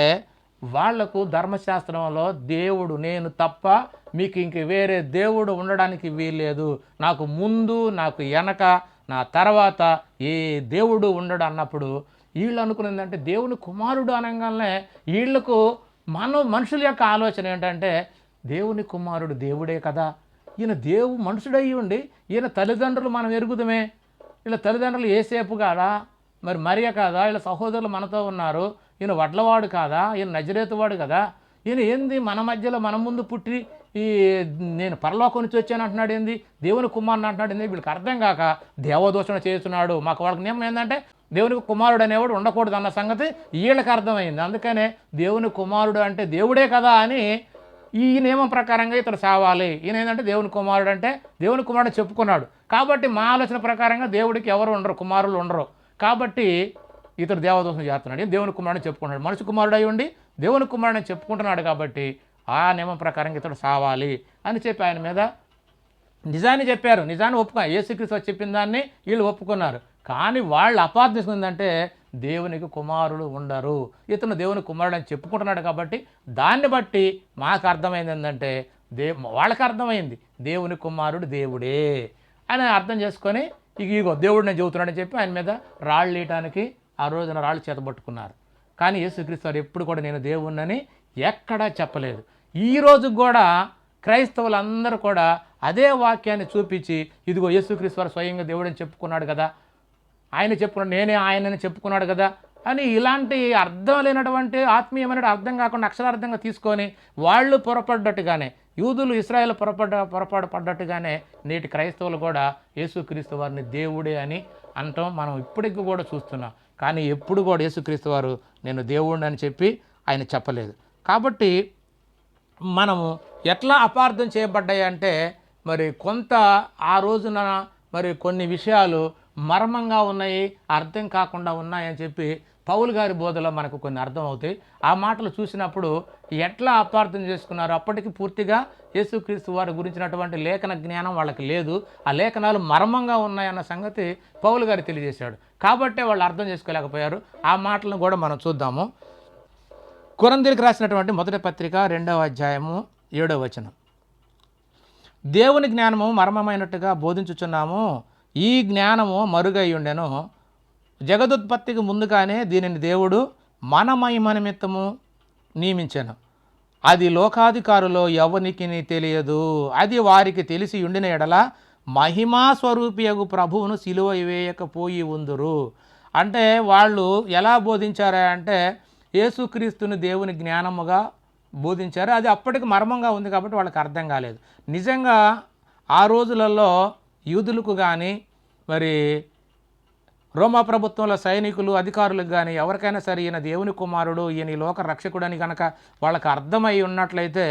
వాళ్లకు ధర్మశాస్త్రంలో దేవుడు నేను తప్ప మీకు ఇంక వేరే దేవుడు ఉండడానికి వీల్లేదు, నాకు ముందు నాకు వెనక నా తర్వాత ఏ దేవుడు ఉండడు అన్నప్పుడు వీళ్ళు అనుకున్నదంటే దేవుని కుమారుడు అనగానే వీళ్లకు మనుషుల యొక్క ఆలోచన ఏంటంటే దేవుని కుమారుడు దేవుడే కదా, ఈయన మనుషుడయ్యి ఉండి ఈయన తల్లిదండ్రులు మనం ఎరుగుదమే, వీళ్ళ తల్లిదండ్రులు ఏసేపు కాదా, మరి మరియ కాదా, వీళ్ళ సహోదరులు మనతో ఉన్నారు, ఈయన వడ్లవాడు కాదా, ఈయన నజరేతువాడు కదా, ఈయన ఏంది మన మధ్యలో మన ముందు పుట్టి నేను పరలోకం నుంచి వచ్చాను అంటున్నాడు, ఏంది దేవుని కుమారుడు అంటున్నాడు, ఏంది వీళ్ళకి అర్థం కాక దేవదూషణ చేస్తున్నాడు. మాకు వాళ్ళకి నియమం ఏంటంటే దేవునికి కుమారుడు అనేవాడు ఉండకూడదు అన్న సంగతి వీళ్ళకి అర్థమైంది. అందుకనే దేవుని కుమారుడు అంటే దేవుడే కదా అని ఈ నియమం ప్రకారంగా ఇతడు సావాలి. ఈయన ఏంటంటే దేవుని కుమారుడు అంటే దేవుని కుమారుడు చెప్పుకున్నాడు. కాబట్టి మా ఆలోచన ప్రకారంగా దేవుడికి ఎవరు ఉండరు, కుమారులు ఉండరు. కాబట్టి ఇతడు దేవదూషణ చేస్తున్నాడు, దేవుని కుమారుడు చెప్పుకున్నాడు. మనిషి కుమారుడు అయి ఉండి దేవుని కుమారుడిని చెప్పుకుంటున్నాడు కాబట్టి ఆ నియమం ప్రకారంగా ఇతడు సావాలి అని చెప్పి ఆయన మీద నిజాన్ని చెప్పారు. నిజాన్ని యేసుక్రీస్తు చెప్పిన దాన్ని వీళ్ళు ఒప్పుకున్నారు. కానీ వాళ్ళు అపార్థిస్తుందంటే దేవునికి కుమారుడు ఉండరు, ఇతను దేవుని కుమారుడు అని చెప్పుకుంటున్నాడు. కాబట్టి దాన్ని బట్టి మాకు అర్థమైంది ఏంటంటే వాళ్ళకి అర్థమైంది దేవుని కుమారుడు దేవుడే అని అర్థం చేసుకొని ఇగో దేవుడు నేను చెబుతున్నాడని చెప్పి ఆయన మీద రాళ్ళు వేయటానికి ఆ రోజున రాళ్ళు చేతబట్టుకున్నారు. కానీ యేసుక్రీస్తు వారు ఎప్పుడు కూడా నేను దేవుణ్ణని ఎక్కడా చెప్పలేదు. ఈరోజు కూడా క్రైస్తవులందరూ కూడా అదే వాక్యాన్ని చూపించి ఇదిగో యేసుక్రీస్తు వారు స్వయంగా దేవుడని చెప్పుకున్నాడు కదా, ఆయన చెప్పుకున్నాడు, నేనే ఆయనని చెప్పుకున్నాడు కదా అని ఇలాంటి అర్థం లేనటువంటి ఆత్మీయమైన అర్థం కాకుండా అక్షరార్థంగా తీసుకొని వాళ్ళు పొరపడ్డట్టుగానే యూదులు ఇశ్రాయేలు పొరపాటు పడ్డట్టుగానే నేటి క్రైస్తవులు కూడా యేసుక్రీస్తు వారిని దేవుడే అని అంటాం మనం ఇప్పటికీ కూడా చూస్తున్నాం. కానీ ఎప్పుడు కూడా యేసుక్రీస్తు వారు నేను దేవుడిని అని చెప్పి ఆయన చెప్పలేదు. కాబట్టి మనము ఎట్లా అపార్థం చేయబడ్డాయి అంటే మరి కొంత ఆ రోజున మరి కొన్ని విషయాలు మర్మంగా ఉన్నాయి, అర్థం కాకుండా ఉన్నాయని చెప్పి పౌలు గారి బోధలో మనకు కొన్ని అర్థం అవుతాయి. ఆ మాటలు చూసినప్పుడు ఎట్లా అపార్థం చేసుకున్నారు, అప్పటికి పూర్తిగా యేసుక్రీస్తు వారి గురించినటువంటి లేఖన జ్ఞానం వాళ్ళకి లేదు, ఆ లేఖనాలు మర్మంగా ఉన్నాయన్న సంగతి పౌలు గారు తెలియజేశాడు. కాబట్టే వాళ్ళు అర్థం చేసుకోలేకపోయారు. ఆ మాటలను కూడా మనం చూద్దాము. కొరింథీయులకు రాసినటువంటి మొదటి పత్రిక 2వ అధ్యాయము 7వ వచనం, దేవుని జ్ఞానము మర్మమైనట్టుగా బోధించుచున్నాము, ఈ జ్ఞానము మరుగై ఉండెను, జగదుత్పత్తికి ముందుగానే దీనిని దేవుడు మన మహిమ నిమిత్తము నియమించెను, అది లోకాధికారులో ఎవనికి తెలియదు, అది వారికి తెలిసి ఉండిన ఎడల మహిమా స్వరూపియగు ప్రభువును సిలువ వేయకపోయి ఉందురు. అంటే వాళ్ళు ఎలా బోధించారా అంటే యేసుక్రీస్తుని దేవుని జ్ఞానముగా బోధించారు. అది అప్పటికి మర్మంగా ఉంది కాబట్టి వాళ్ళకి అర్థం కాలేదు. నిజంగా ఆ రోజులలో యూదులకు కానీ మరి రోమా ప్రభుత్వంలో సైనికులు, అధికారులకు కానీ ఎవరికైనా సరే ఈయన దేవుని కుమారుడు, ఈయన ఈ లోక రక్షకుడని కనుక వాళ్ళకి అర్థమై ఉన్నట్లయితే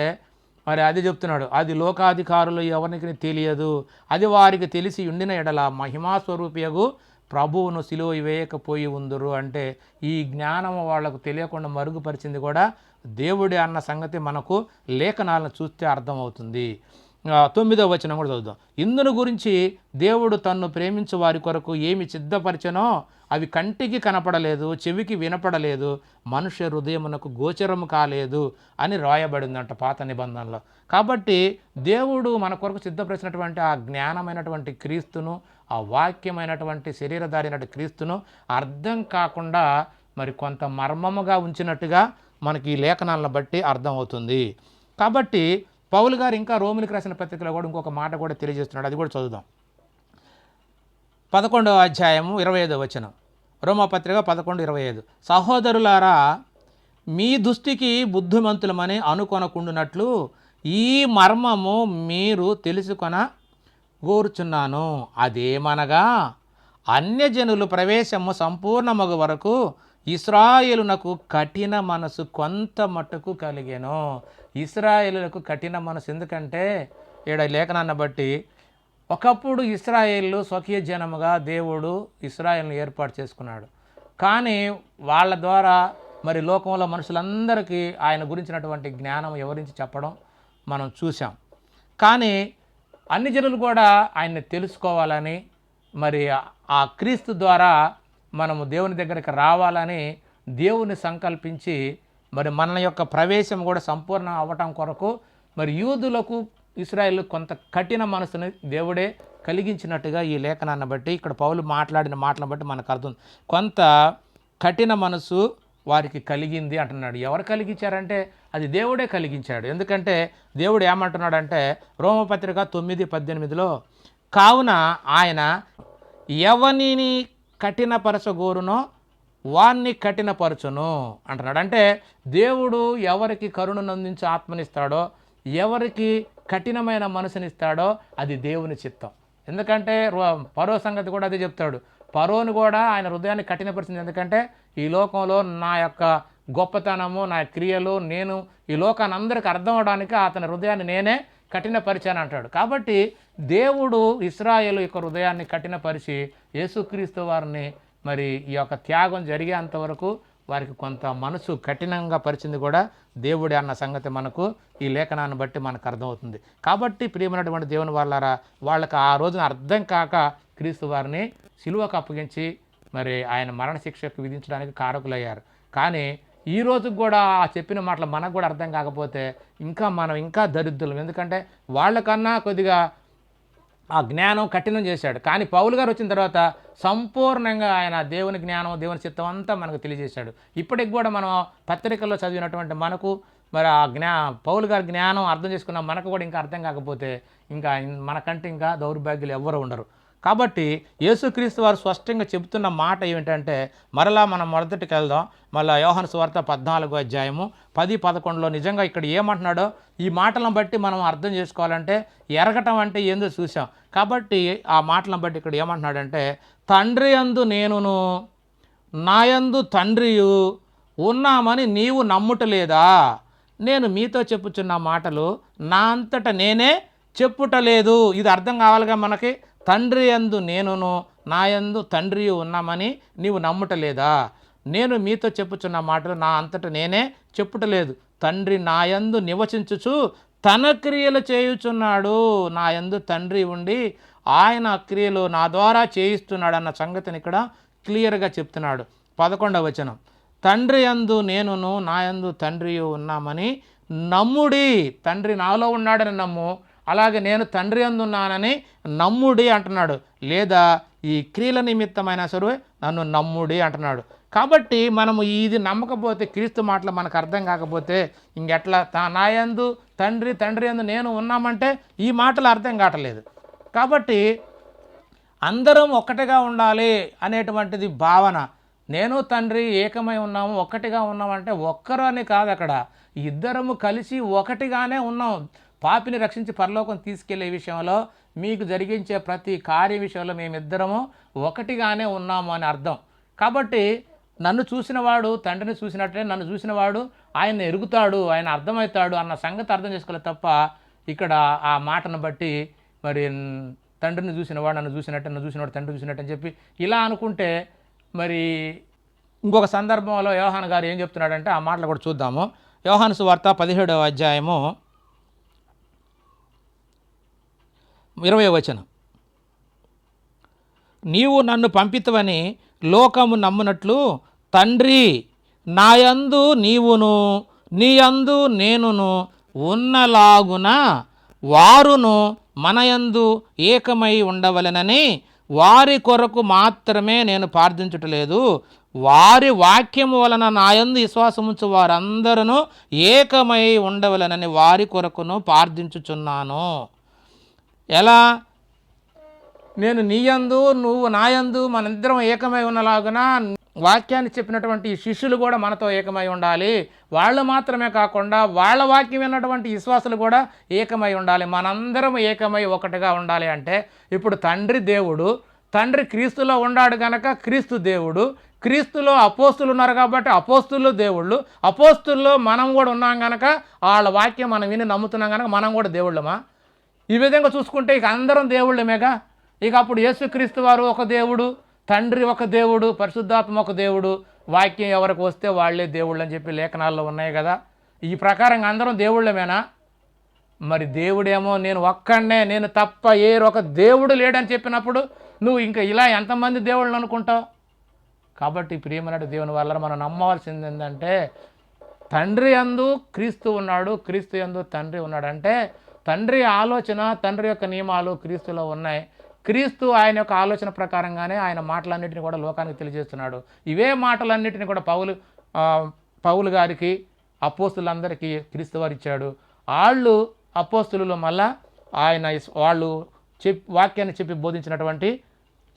మరి అది చెప్తున్నాడు, అది లోకాధికారులు ఎవరికి తెలియదు, అది వారికి తెలిసి ఉండిన ఎడల మహిమాస్వరూపియగు ప్రభువును సిలువ వేయకపోయి ఉందురు. అంటే ఈ జ్ఞానము వాళ్లకు తెలియకుండా మరుగుపరిచింది కూడా దేవుడే అన్న సంగతి మనకు లేఖనాలను చూస్తే అర్థమవుతుంది. 9వ వచనం కూడా చదువుదాం. ఇందును గురించి దేవుడు తన్ను ప్రేమించు వారి కొరకు ఏమి సిద్ధపరిచనో అవి కంటికి కనపడలేదు, చెవికి వినపడలేదు, మనుష్య హృదయమునకు గోచరము కాలేదు అని రాయబడిందంట పాత నిబంధనలో. కాబట్టి దేవుడు మన కొరకు సిద్ధపరిచినటువంటి ఆ జ్ఞానమైనటువంటి క్రీస్తును, ఆ వాక్యమైనటువంటి శరీరధారినటువంటి క్రీస్తును అర్థం కాకుండా మరి కొంత మర్మముగా ఉంచినట్టుగా మనకి ఈ లేఖనాలను బట్టి అర్థమవుతుంది. కాబట్టి పౌలు గారు ఇంకా రోమిలికి రాసిన పత్రికలో కూడా ఇంకొక మాట కూడా తెలియజేస్తున్నాడు, అది కూడా చదువుదాం. 11వ అధ్యాయము 25వ వచనం, రోమపత్రిక 11:25. సహోదరులారా, మీ దృష్టికి బుద్ధిమంతులమని అనుకొనకుండునట్లు ఈ మర్మము మీరు తెలుసుకొన కోరుచున్నాను. అదేమనగా అన్యజనులు ప్రవేశము సంపూర్ణమగు వరకు ఇశ్రాయేలునకు కఠిన మనసు కొంత మట్టుకు కలిగెను. ఇశ్రాయేలులకు కఠిన మనసు ఎందుకంటే ఈడ లేఖనాన్ని బట్టి ఒకప్పుడు ఇశ్రాయేలు స్వకీయ జనముగా దేవుడు ఇశ్రాయేలును ఏర్పాటు చేసుకున్నాడు. కానీ వాళ్ళ ద్వారా మరి లోకంలో మనుషులందరికీ ఆయన గురించినటువంటి జ్ఞానం ఎవరించి చెప్పడం మనం చూసాం. కానీ అన్ని జనులు కూడా ఆయన్ని తెలుసుకోవాలని, మరి ఆ క్రీస్తు ద్వారా మనము దేవుని దగ్గరికి రావాలని దేవుని సంకల్పించి మరి మన యొక్క ప్రవేశం కూడా సంపూర్ణ అవ్వటం కొరకు మరి యూదులకు ఇశ్రాయేలు కొంత కఠిన మనసుని దేవుడే కలిగించినట్టుగా ఈ లేఖనాన్ని బట్టి ఇక్కడ పౌలు మాట్లాడిన మాటలను బట్టి మనకు అర్థం. కొంత కఠిన మనసు వారికి కలిగింది అంటున్నాడు. ఎవరు కలిగించారంటే అది దేవుడే కలిగించాడు. ఎందుకంటే దేవుడు ఏమంటున్నాడంటే రోమపత్రిక 9:18లో, కావున ఆయన ఎవనిని కఠినపరచగోరునో వాన్ని కఠినపరచును అంటున్నాడు. అంటే దేవుడు ఎవరికి కరుణను అందించి ఆత్మనిస్తాడో, ఎవరికి కఠినమైన మనసునిస్తాడో అది దేవుని చిత్తం. ఎందుకంటే పరో సంగతి కూడా అదే చెప్తాడు. పరోను కూడా ఆయన హృదయాన్ని కఠినపరిచింది. ఎందుకంటే ఈ లోకంలో నా యొక్క గొప్పతనము, నా క్రియలు, నేను ఈ లోకాన్ని అందరికీ అర్థం అవడానికి అతని హృదయాన్ని నేనే కఠినపరిచాను అంటాడు. కాబట్టి దేవుడు ఇశ్రాయేలు యొక్క హృదయాన్ని కఠినపరిచి యేసుక్రీస్తు వారిని మరి ఈ యొక్క త్యాగం జరిగేంతవరకు వారికి కొంత మనసు కఠినంగా పరిచింది కూడా దేవుడే అన్న సంగతి మనకు ఈ లేఖనాన్ని బట్టి మనకు అర్థమవుతుంది. కాబట్టి ప్రియమైనటువంటి దేవుని వాళ్ళారా, వాళ్ళకి ఆ రోజున అర్థం కాక క్రీస్తు వారిని సిలువకు అప్పగించి మరి ఆయన మరణశిక్షకు విధించడానికి కారకులయ్యారు. కానీ ఈ రోజుకి కూడా ఆ చెప్పిన మాటలు మనకు కూడా అర్థం కాకపోతే మనం ఇంకా దరిద్రులం. ఎందుకంటే వాళ్ళకన్నా కొద్దిగా ఆ జ్ఞానం కఠినం చేశాడు. కానీ పౌలు గారు వచ్చిన తర్వాత సంపూర్ణంగా ఆయన దేవుని జ్ఞానం, దేవుని చిత్తం అంతా మనకు తెలియజేశాడు. ఇప్పటికి కూడా మనం పత్రికల్లో చదివినటువంటి మనకు మరి ఆ పౌలు గారి జ్ఞానం అర్థం చేసుకున్న మనకు కూడా ఇంకా అర్థం కాకపోతే ఇంకా మనకంటే ఇంకా దౌర్భాగ్యులు ఎవ్వరు ఉండరు. కాబట్టి యేసుక్రీస్తు వారు స్పష్టంగా చెబుతున్న మాట ఏమిటంటే, మరలా మనం మొదటికి వెళ్దాం. మళ్ళీ యోహాను సువార్త 14వ అధ్యాయము 10-11లో నిజంగా ఇక్కడ ఏమంటున్నాడో ఈ మాటలను బట్టి మనం అర్థం చేసుకోవాలంటే ఎరగటం అంటే ఏందో చూసాం. కాబట్టి ఆ మాటలను బట్టి ఇక్కడ ఏమంటున్నాడంటే, తండ్రి యందు నేనును నాయందు తండ్రియు ఉన్నామని నీవు నమ్ముటలేదా? నేను మీతో చెప్పుచున్న మాటలు నా అంతట నేనే చెప్పుటలేదు. ఇది అర్థం కావాలిగా మనకి. తండ్రి యందు నేనును నాయందు తండ్రియు ఉన్నామని నీవు నమ్ముటలేదా? నేను మీతో చెప్పుచున్న మాటలు నా అంతట నేనే చెప్పుటలేదు. తండ్రి నాయందు నివసించుచు తన క్రియలు చేయుచున్నాడు. నాయందు తండ్రి ఉండి ఆయన క్రియలు నా ద్వారా చేయిస్తున్నాడు అన్న సంగతిని ఇక్కడ క్లియర్గా చెప్తున్నాడు. 11వ వచనం, తండ్రి యందు నేనును నాయందు తండ్రియు ఉన్నామని నమ్ముడి. తండ్రి నాలో ఉన్నాడని నమ్ము, అలాగే నేను తండ్రి యందు ఉన్నానని నమ్ముడి అంటున్నాడు. లేదా ఈ క్రియల నిమిత్తమైన సరే నన్ను నమ్ముడి అంటున్నాడు. కాబట్టి మనము ఇది నమ్మకపోతే, క్రీస్తు మాటలు మనకు అర్థం కాకపోతే ఇంకెట్లా నాయందు తండ్రి, తండ్రి యందు నేను ఉన్నామంటే ఈ మాటలు అర్థం కావట్లేదు. కాబట్టి అందరం ఒక్కటిగా ఉండాలి అనేటువంటిది భావన. నేను తండ్రి ఏకమై ఉన్నాము, ఒక్కటిగా ఉన్నామంటే ఒక్కరు అని కాదు, అక్కడ ఇద్దరము కలిసి ఒకటిగానే ఉన్నాం. పాపిని రక్షించి పరలోకం తీసుకెళ్లే విషయంలో మీకు జరిగించే ప్రతి కార్య విషయంలో మేమిద్దరము ఒకటిగానే ఉన్నాము అని అర్థం. కాబట్టి నన్ను చూసినవాడు తండ్రిని చూసినట్లే నన్ను చూసినవాడు ఆయన ఎరుగుతాడు, ఆయన అర్థమవుతాడు అన్న సంగతి అర్థం చేసుకోవాలి తప్ప ఇక్కడ ఆ మాటను బట్టి మరి తండ్రిని చూసినవాడు నన్ను చూసినట్టు, నన్ను చూసినవాడు తండ్రి చూసినట్టు అని చెప్పి ఇలా అనుకుంటే మరి ఇంకొక సందర్భంలో యోహాను గారు ఏం చెప్తున్నాడంటే ఆ మాటలు కూడా చూద్దాము. యోహాను సువార్త 17వ అధ్యాయము 20వ వచనం. నీవు నన్ను పంపితవని లోకము నమ్మునట్లు తండ్రి నాయందు నీవును నీయందు నేనును ఉన్నలాగున వారును మనయందు ఏకమై ఉండవలెనని వారి కొరకు మాత్రమే నేను ప్రార్థించుటలేదు, వారి వాక్యము వలన నాయందు విశ్వాసముంచు వారందరూ ఏకమై ఉండవలెనని వారి కొరకును ప్రార్థించుచున్నాను. ఎలా? నేను నీయందు నువ్వు నాయందు మనిద్దరం ఏకమై ఉన్నలాగున వాక్యాన్ని చెప్పినటువంటి శిష్యులు కూడా మనతో ఏకమై ఉండాలి. వాళ్ళు మాత్రమే కాకుండా వాళ్ళ వాక్యం విన్నటువంటి విశ్వాసులు కూడా ఏకమై ఉండాలి. మనందరం ఏకమై ఒకటిగా ఉండాలి. అంటే ఇప్పుడు తండ్రి దేవుడు, తండ్రి క్రీస్తులో ఉన్నాడు కనుక క్రీస్తు దేవుడు, క్రీస్తులో అపోస్తులు ఉన్నారు కాబట్టి అపోస్తులు దేవుళ్ళు, అపోస్తుల్లో మనం కూడా ఉన్నాం కనుక వాళ్ళ వాక్యం మనం విని నమ్ముతున్నాం కనుక మనం కూడా దేవుళ్ళమా? ఈ విధంగా చూసుకుంటే ఇక అందరం దేవుళ్ళమేగా. ఇక అప్పుడు యేసుక్రీస్తు వారు ఒక దేవుడు, తండ్రి ఒక దేవుడు, పరిశుద్ధాత్మ ఒక దేవుడు, వాక్యం ఎవరికి వస్తే వాళ్ళే దేవుళ్ళు అని చెప్పి లేఖనాల్లో ఉన్నాయి కదా. ఈ ప్రకారంగా అందరం దేవుళ్ళమేనా? మరి దేవుడేమో నేను ఒక్కడనే, నేను తప్ప ఒక దేవుడు లేడని చెప్పినప్పుడు నువ్వు ఇంకా ఇలా ఎంతమంది దేవుళ్ళని అనుకుంటావు? కాబట్టి ప్రియమైన దేవుని వల్ల మనం నమ్మవలసింది ఏంటంటే తండ్రి యందు క్రీస్తు ఉన్నాడు, క్రీస్తు యందు తండ్రి ఉన్నాడు. అంటే తండ్రి ఆలోచన, తండ్రి యొక్క నియమాలు క్రీస్తులో ఉన్నాయి. క్రీస్తు ఆయన యొక్క ఆలోచన ప్రకారంగానే ఆయన మాటలన్నింటినీ కూడా లోకానికి తెలియజేస్తున్నాడు. ఇవే మాటలన్నింటినీ కూడా పౌలు గారికి అపోస్తులందరికీ క్రీస్తు వారు ఇచ్చాడు. వాళ్ళు అపోస్తులు మళ్ళా వాళ్ళు వాక్యాన్ని చెప్పి బోధించినటువంటి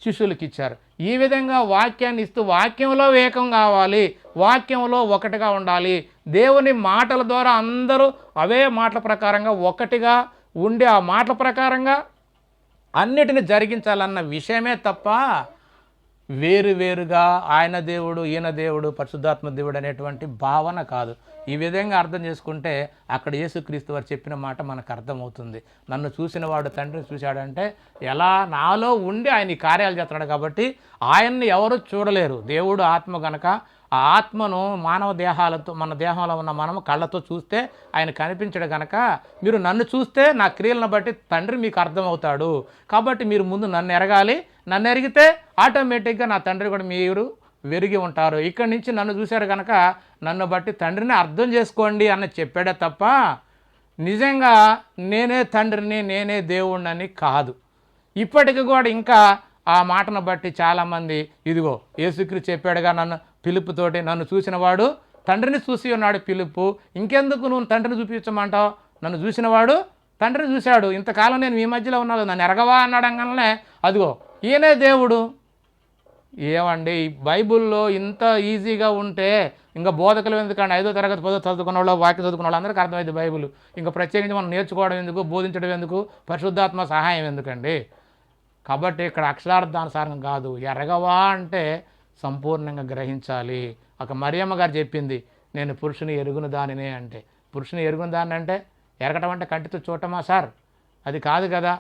శిష్యులకి ఇచ్చారు. ఈ విధంగా వాక్యాన్ని ఇస్తూ వాక్యంలో ఏకం కావాలి, వాక్యంలో ఒకటిగా ఉండాలి. దేవుని మాటల ద్వారా అందరూ అవే మాటల ప్రకారంగా ఒకటిగా ఉండి ఆ మాటల ప్రకారంగా అన్నిటిని జరిగించాలన్న విషయమే తప్ప వేరువేరుగా ఆయన దేవుడు ఈయన దేవుడు పరిశుద్ధాత్మ దేవుడు అనేటువంటి భావన కాదు. ఈ విధంగా అర్థం చేసుకుంటే అక్కడ యేసుక్రీస్తు వారు చెప్పిన మాట మనకు అర్థమవుతుంది. నన్ను చూసిన వాడు తండ్రిని చూశాడంటే ఎలా నాలో ఉండి ఆయన ఈ కార్యాలు చేస్తున్నాడు కాబట్టి ఆయన్ని ఎవరు చూడలేరు. దేవుడు ఆత్మ గనక ఆ ఆత్మను మానవ దేహాలతో మన దేహంలో ఉన్న మనము కళ్ళతో చూస్తే ఆయన కనిపించడు కనుక మీరు నన్ను చూస్తే నా క్రియలను బట్టి తండ్రి మీకు అర్థమవుతాడు. కాబట్టి మీరు ముందు నన్ను ఎరగాలి, నన్ను ఎరిగితే ఆటోమేటిక్గా నా తండ్రి కూడా మీరు వెరిగి ఉంటారు. ఇక్కడి నుంచి నన్ను చూశారు కనుక నన్ను బట్టి తండ్రిని అర్థం చేసుకోండి అని చెప్పాడే తప్ప నిజంగా నేనే తండ్రిని నేనే దేవుణ్ణని కాదు. ఇప్పటికి కూడా ఇంకా ఆ మాటను బట్టి చాలామంది ఇదిగో యేసుక్రీస్తు చెప్పాడుగా నన్ను పిలుపుతోటి నన్ను చూసినవాడు తండ్రిని చూసి ఉన్నాడు పిలుపు, ఇంకెందుకు నువ్వు తండ్రిని చూపించమంటావు? నన్ను చూసినవాడు తండ్రిని చూశాడు, ఇంతకాలం నేను మీ మధ్యలో ఉన్నాను, నన్ను ఎరగవా అన్నాడంగానే అదిగో ఈయనే దేవుడు. ఏమండి బైబుల్లో ఇంత ఈజీగా ఉంటే ఇంకా బోధకులు ఎందుకండి? 5వ తరగతి 10వ చదువుకున్న వాళ్ళు వాక్యం చదువుకున్న వాళ్ళు అందరికీ అర్థమైంది బైబుల్. ఇంకా ప్రత్యేకించి మనం నేర్చుకోవడం ఎందుకు, బోధించడం ఎందుకు, పరిశుద్ధాత్మ సహాయం ఎందుకండి? కాబట్టి ఇక్కడ అక్షరార్థానుసారం కాదు, ఎరగవా అంటే సంపూర్ణంగా గ్రహించాలి. ఒక మరియమ్మ గారు చెప్పింది నేను పురుషుని ఎరుగున దానినే అంటే, పురుషుని ఎరుగున దాన్ని అంటే ఎరగటం అంటే కంటితో చూడటమా సార్? అది కాదు కదా.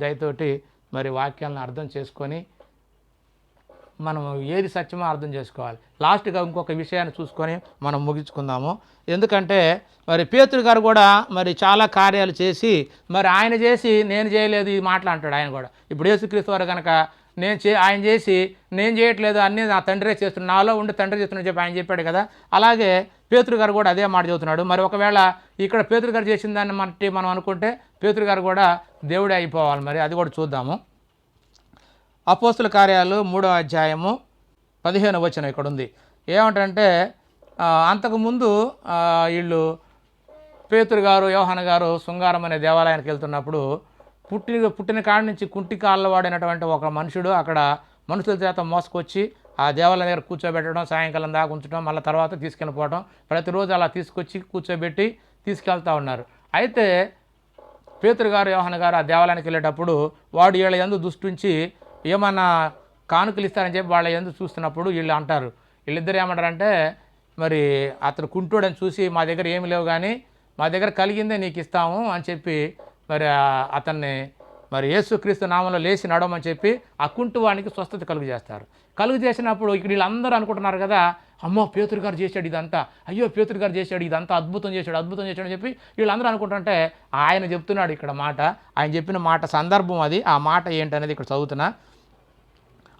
దయతోటి మరి వాక్యాలను అర్థం చేసుకొని మనం ఏది సత్యమో అర్థం చేసుకోవాలి. లాస్ట్గా ఇంకొక విషయాన్ని చూసుకొని మనం ముగించుకుందాము. ఎందుకంటే మరి పేతురు గారు కూడా మరి చాలా కార్యాలు చేసి మరి ఆయన చేసి నేను చేయలేదు ఈ మాటలు అంటాడు ఆయన కూడా. ఇప్పుడు యేసుక్రీస్తు వారు కనుక ఆయన చేసి నేను చేయట్లేదు అన్నీ నా తండ్రే చేస్తున్నాడు, నాలో ఉండి తండ్రి చేస్తున్నాడు చెప్పి ఆయన చెప్పాడు కదా. అలాగే పేతురు గారు కూడా అదే మాట చెబుతున్నాడు. మరి ఒకవేళ ఇక్కడ పేతురు గారు చేసిన దాన్ని బట్టి మనం అనుకుంటే పేతురు గారు కూడా దేవుడే అయిపోవాలి. మరి అది కూడా చూద్దాము. అపోస్తుల కార్యాలు 3వ అధ్యాయము 15వ వచనం ఇక్కడ ఉంది. ఏమంటే అంతకుముందు వీళ్ళు పేతురు గారు యోహాను గారు శృంగారం అనే దేవాలయానికి వెళ్తున్నప్పుడు పుట్టిన కాడి నుంచి కుంటి కాళ్ళ వాడినటువంటి ఒక మనుషుడు అక్కడ మనుషుల చేత మోసుకొచ్చి ఆ దేవాలయం దగ్గర కూర్చోబెట్టడం, సాయంకాలం దాకా ఉంచడం, మళ్ళీ తర్వాత తీసుకెళ్ళిపోవడం, ప్రతిరోజు అలా తీసుకొచ్చి కూర్చోబెట్టి తీసుకెళ్తూ ఉన్నారు. అయితే పేతురు గారు యోహాను గారు ఆ దేవాలయానికి వెళ్ళేటప్పుడు వాడు వీళ్ళ యందు దృష్టించి ఏమన్నా కానుకలు ఇస్తారని చెప్పి వాళ్ళ యందు చూస్తున్నప్పుడు వీళ్ళు అంటారు, వీళ్ళిద్దరు ఏమంటారంటే, మరి అతను కుంటోడని చూసి మా దగ్గర ఏమి లేవు కానీ మా దగ్గర కలిగిందే నీకు ఇస్తాము అని చెప్పి మరి అతన్ని మరి యేసుక్రీస్తు నామంలో లేచి నడవమని చెప్పి ఆ కుంటువానికి స్వస్థత కలుగు చేస్తారు. కలుగు చేసినప్పుడు ఇక్కడ వీళ్ళందరూ అనుకుంటున్నారు కదా, అమ్మో పేతురు గారు చేశాడు ఇదంతా, అయ్యో పేతురు గారు చేశాడు ఇదంతా, అద్భుతం చేశాడు అని చెప్పి వీళ్ళందరూ అనుకుంటుంటే ఆయన చెప్తున్నాడు ఇక్కడ మాట, ఆయన చెప్పిన మాట సందర్భం అది. ఆ మాట ఏంటనేది ఇక్కడ చదువుతున్నా.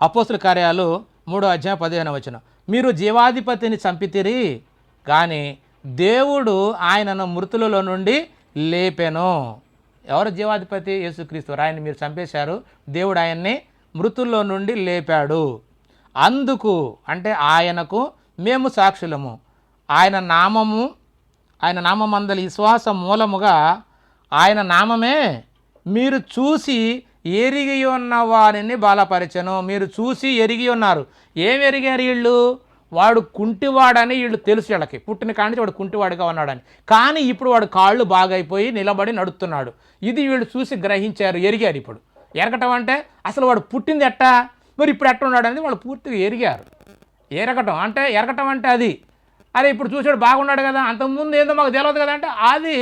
అపోస్తుల కార్యాలు 3:15 మీరు జీవాధిపతిని చంపితిరి కానీ దేవుడు ఆయనను మృతులలో నుండి లేపెను. ఎవరు జీవాధిపతి? యేసుక్రీస్తు. ఆయన్ని మీరు చంపేశారు, దేవుడు ఆయన్ని మృతుల్లో నుండి లేపాడు. అందుకు అంటే ఆయనకు మేము సాక్షులము. ఆయన నామమందలి విశ్వాసం మూలముగా ఆయన నామమే మీరు చూసి ఎరిగి ఉన్న వారిని బలపరచెను. మీరు చూసి ఎరిగి ఉన్నారు. ఏం ఎరిగారు వీళ్ళు? వాడు కుంటివాడని వీళ్ళు తెలుసు, వీళ్ళకి పుట్టిన కానించి వాడు కుంటివాడుగా ఉన్నాడని. కానీ ఇప్పుడు వాడు కాళ్ళు బాగైపోయి నిలబడి నడుస్తున్నాడు. ఇది వీళ్ళు చూసి గ్రహించారు, ఎరిగారు. ఇప్పుడు ఎరగటం అంటే అసలు వాడు పుట్టింది ఎట్టా, మరి ఇప్పుడు ఎట్ట ఉన్నాడు అనేది వాళ్ళు పూర్తిగా ఎరిగారు. ఎరగటం అంటే అది, అరే ఇప్పుడు చూసాడు బాగున్నాడు కదా, అంతకుముందు ఏందో మాకు తెలియదు కదా అంటే అది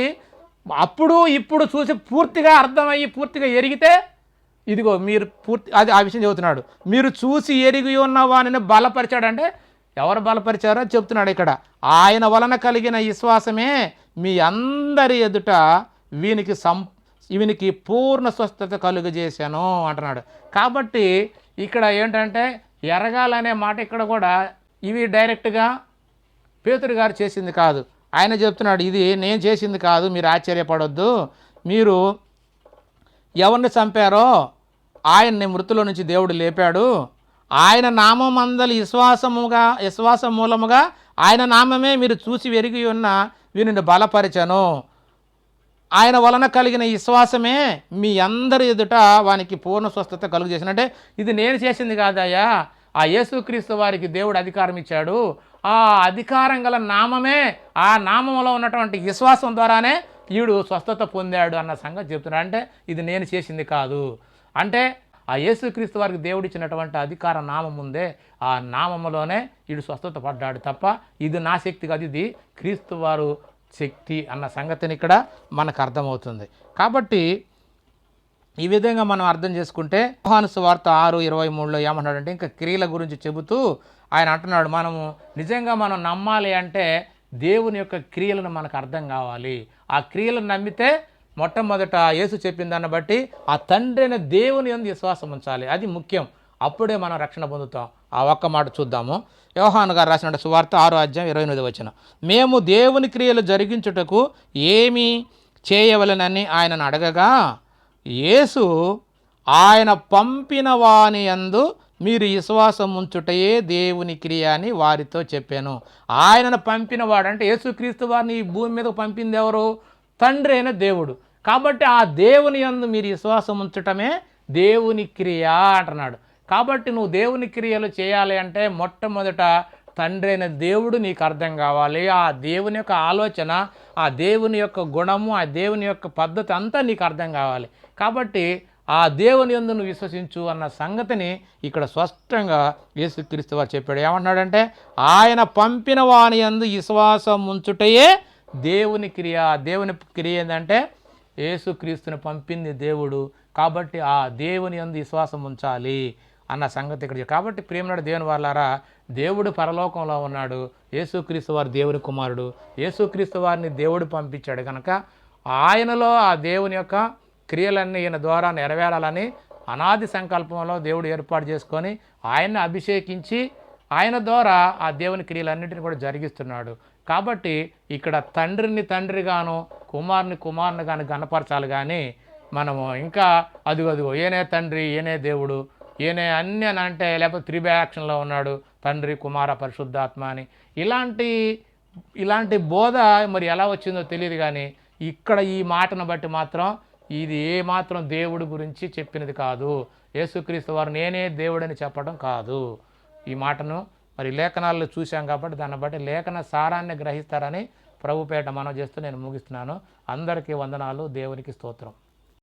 అప్పుడు ఇప్పుడు చూసి పూర్తిగా అర్థమయ్యి పూర్తిగా ఎరిగితే ఇదిగో మీరు అది ఆ విషయం చెబుతున్నాడు. మీరు చూసి ఎరిగి ఉన్న వారిని బలపరిచాడంటే ఎవరు బలపరిచారో చెప్తున్నాడు ఇక్కడ. ఆయన వలన కలిగిన విశ్వాసమే మీ అందరి ఎదుట వీనికి పూర్ణ స్వస్థత కలుగజేశాను అంటున్నాడు. కాబట్టి ఇక్కడ ఏంటంటే ఎరగాలనే మాట ఇక్కడ కూడా ఇవి డైరెక్ట్గా పేతురు గారు చేసింది కాదు. ఆయన చెప్తున్నాడు ఇది నేను చేసింది కాదు, మీరు ఆశ్చర్యపడొద్దు. మీరు ఎవరిని చంపారో ఆయన్ని మృతుల నుంచి దేవుడు లేపాడు. ఆయన నామమందలి విశ్వాసం మూలముగా ఆయన నామమే మీరు చూసి ఎరిగి ఉన్న వీరిని బలపరచను. ఆయన వలన కలిగిన విశ్వాసమే మీ అందరి ఎదుట వానికి పూర్ణ స్వస్థత కలుగు చేసిన. అంటే ఇది నేను చేసింది కాదయ్యా, ఆ యేసుక్రీస్తు వారికి దేవుడు అధికారం ఇచ్చాడు. ఆ అధికారం గల నామమే, ఆ నామంలో ఉన్నటువంటి విశ్వాసం ద్వారానే ఈడు స్వస్థత పొందాడు అన్న సంగతి చెప్తున్నాడు. అంటే ఇది నేను చేసింది కాదు. అంటే ఆ యేసుక్రీస్తు వారికి దేవుడు ఇచ్చినటువంటి అధికార నామం ఉందే, ఆ నామంలోనే వీడు స్వస్థత పడ్డాడు తప్ప ఇది నా శక్తి కాదు, ఇది క్రీస్తు వారు శక్తి అన్న సంగతిని ఇక్కడ మనకు అర్థమవుతుంది. కాబట్టి ఈ విధంగా మనం అర్థం చేసుకుంటే యోహాను సువార్త 6:23 ఏమన్నాడంటే ఇంకా క్రియల గురించి చెబుతూ ఆయన అంటున్నాడు, నిజంగా మనం నమ్మాలి అంటే దేవుని యొక్క క్రియలను మనకు అర్థం కావాలి. ఆ క్రియలను నమ్మితే మొట్టమొదట యేసు చెప్పిన దాన్ని బట్టి ఆ తండ్రి అయిన దేవుని యందు విశ్వాసం ఉంచాలి, అది ముఖ్యం. అప్పుడే మనం రక్షణ పొందుతాం. ఆ ఒక్క మాట చూద్దాము. యోహాను గారు రాసిన సువార్త 6:28 మేము దేవుని క్రియలు జరిగించుటకు ఏమి చేయవలెనని ఆయనను అడగగా యేసు ఆయన పంపిన వాని యందు మీరు విశ్వాసం ఉంచుటయే దేవుని క్రియ అని వారితో చెప్పాను. ఆయనను పంపిన వాడంటే యేసుక్రీస్తు వారిని ఈ భూమి మీద పంపింది ఎవరు? తండ్రి అయిన దేవుడు. కాబట్టి ఆ దేవుని యందు మీరు విశ్వాసం ఉంచటమే దేవుని క్రియ అంటున్నాడు. కాబట్టి నువ్వు దేవుని క్రియలు చేయాలి అంటే మొట్టమొదట తండ్రి అయిన దేవుడు నీకు అర్థం కావాలి. ఆ దేవుని యొక్క ఆలోచన, ఆ దేవుని యొక్క గుణము, ఆ దేవుని యొక్క పద్ధతి అంతా నీకు అర్థం కావాలి. కాబట్టి ఆ దేవుని యందు నువ్వు విశ్వసించు అన్న సంగతిని ఇక్కడ స్పష్టంగా యేసుక్రీస్తు వారు చెప్పాడు. ఏమంటున్నాడంటే ఆయన పంపిన వాని యందు విశ్వాసం ఉంచుటయే దేవుని క్రియ. దేవుని క్రియ ఏంటంటే యేసుక్రీస్తుని పంపింది దేవుడు, కాబట్టి ఆ దేవుని యందు విశ్వాసం ఉంచాలి అన్న సంగతి ఇక్కడ. కాబట్టి ప్రియమైన దేవుని వారలారా, దేవుడు పరలోకంలో ఉన్నాడు, యేసుక్రీస్తు వారు దేవుని కుమారుడు, యేసుక్రీస్తు వారిని దేవుడు పంపించాడు కనుక ఆయనలో ఆ దేవుని యొక్క క్రియలన్నీ ఈయన ద్వారా నెరవేరాలని అనాది సంకల్పంలో దేవుడు ఏర్పాటు చేసుకొని ఆయన్ని అభిషేకించి ఆయన ద్వారా ఆ దేవుని క్రియలన్నింటినీ కూడా జరిగిస్తున్నాడు. కాబట్టి ఇక్కడ తండ్రిని తండ్రిగాను కుమారుని కుమారునిగాను గణపరచాలి. కానీ మనము ఇంకా అదిగో ఏనే తండ్రి, ఏనే దేవుడు, ఈయనే అన్ని అని అంటే లేకపోతే 3 యాక్షన్లో ఉన్నాడు, తండ్రి కుమార పరిశుద్ధాత్మ అని ఇలాంటి బోధ మరి ఎలా వచ్చిందో తెలియదు. కానీ ఇక్కడ ఈ మాటను బట్టి మాత్రం ఇది ఏమాత్రం దేవుడి గురించి చెప్పినది కాదు. యేసుక్రీస్తు వారు నేనే దేవుడని చెప్పడం కాదు. ఈ మాటను మరి లేఖనాల్లో చూశాం కాబట్టి దాన్ని బట్టి లేఖన సారాన్ని గ్రహిస్తారని ప్రభుపేట మనం చేస్తూ నేను ముగిస్తున్నాను. అందరికీ వందనాలు. దేవునికి స్తోత్రం.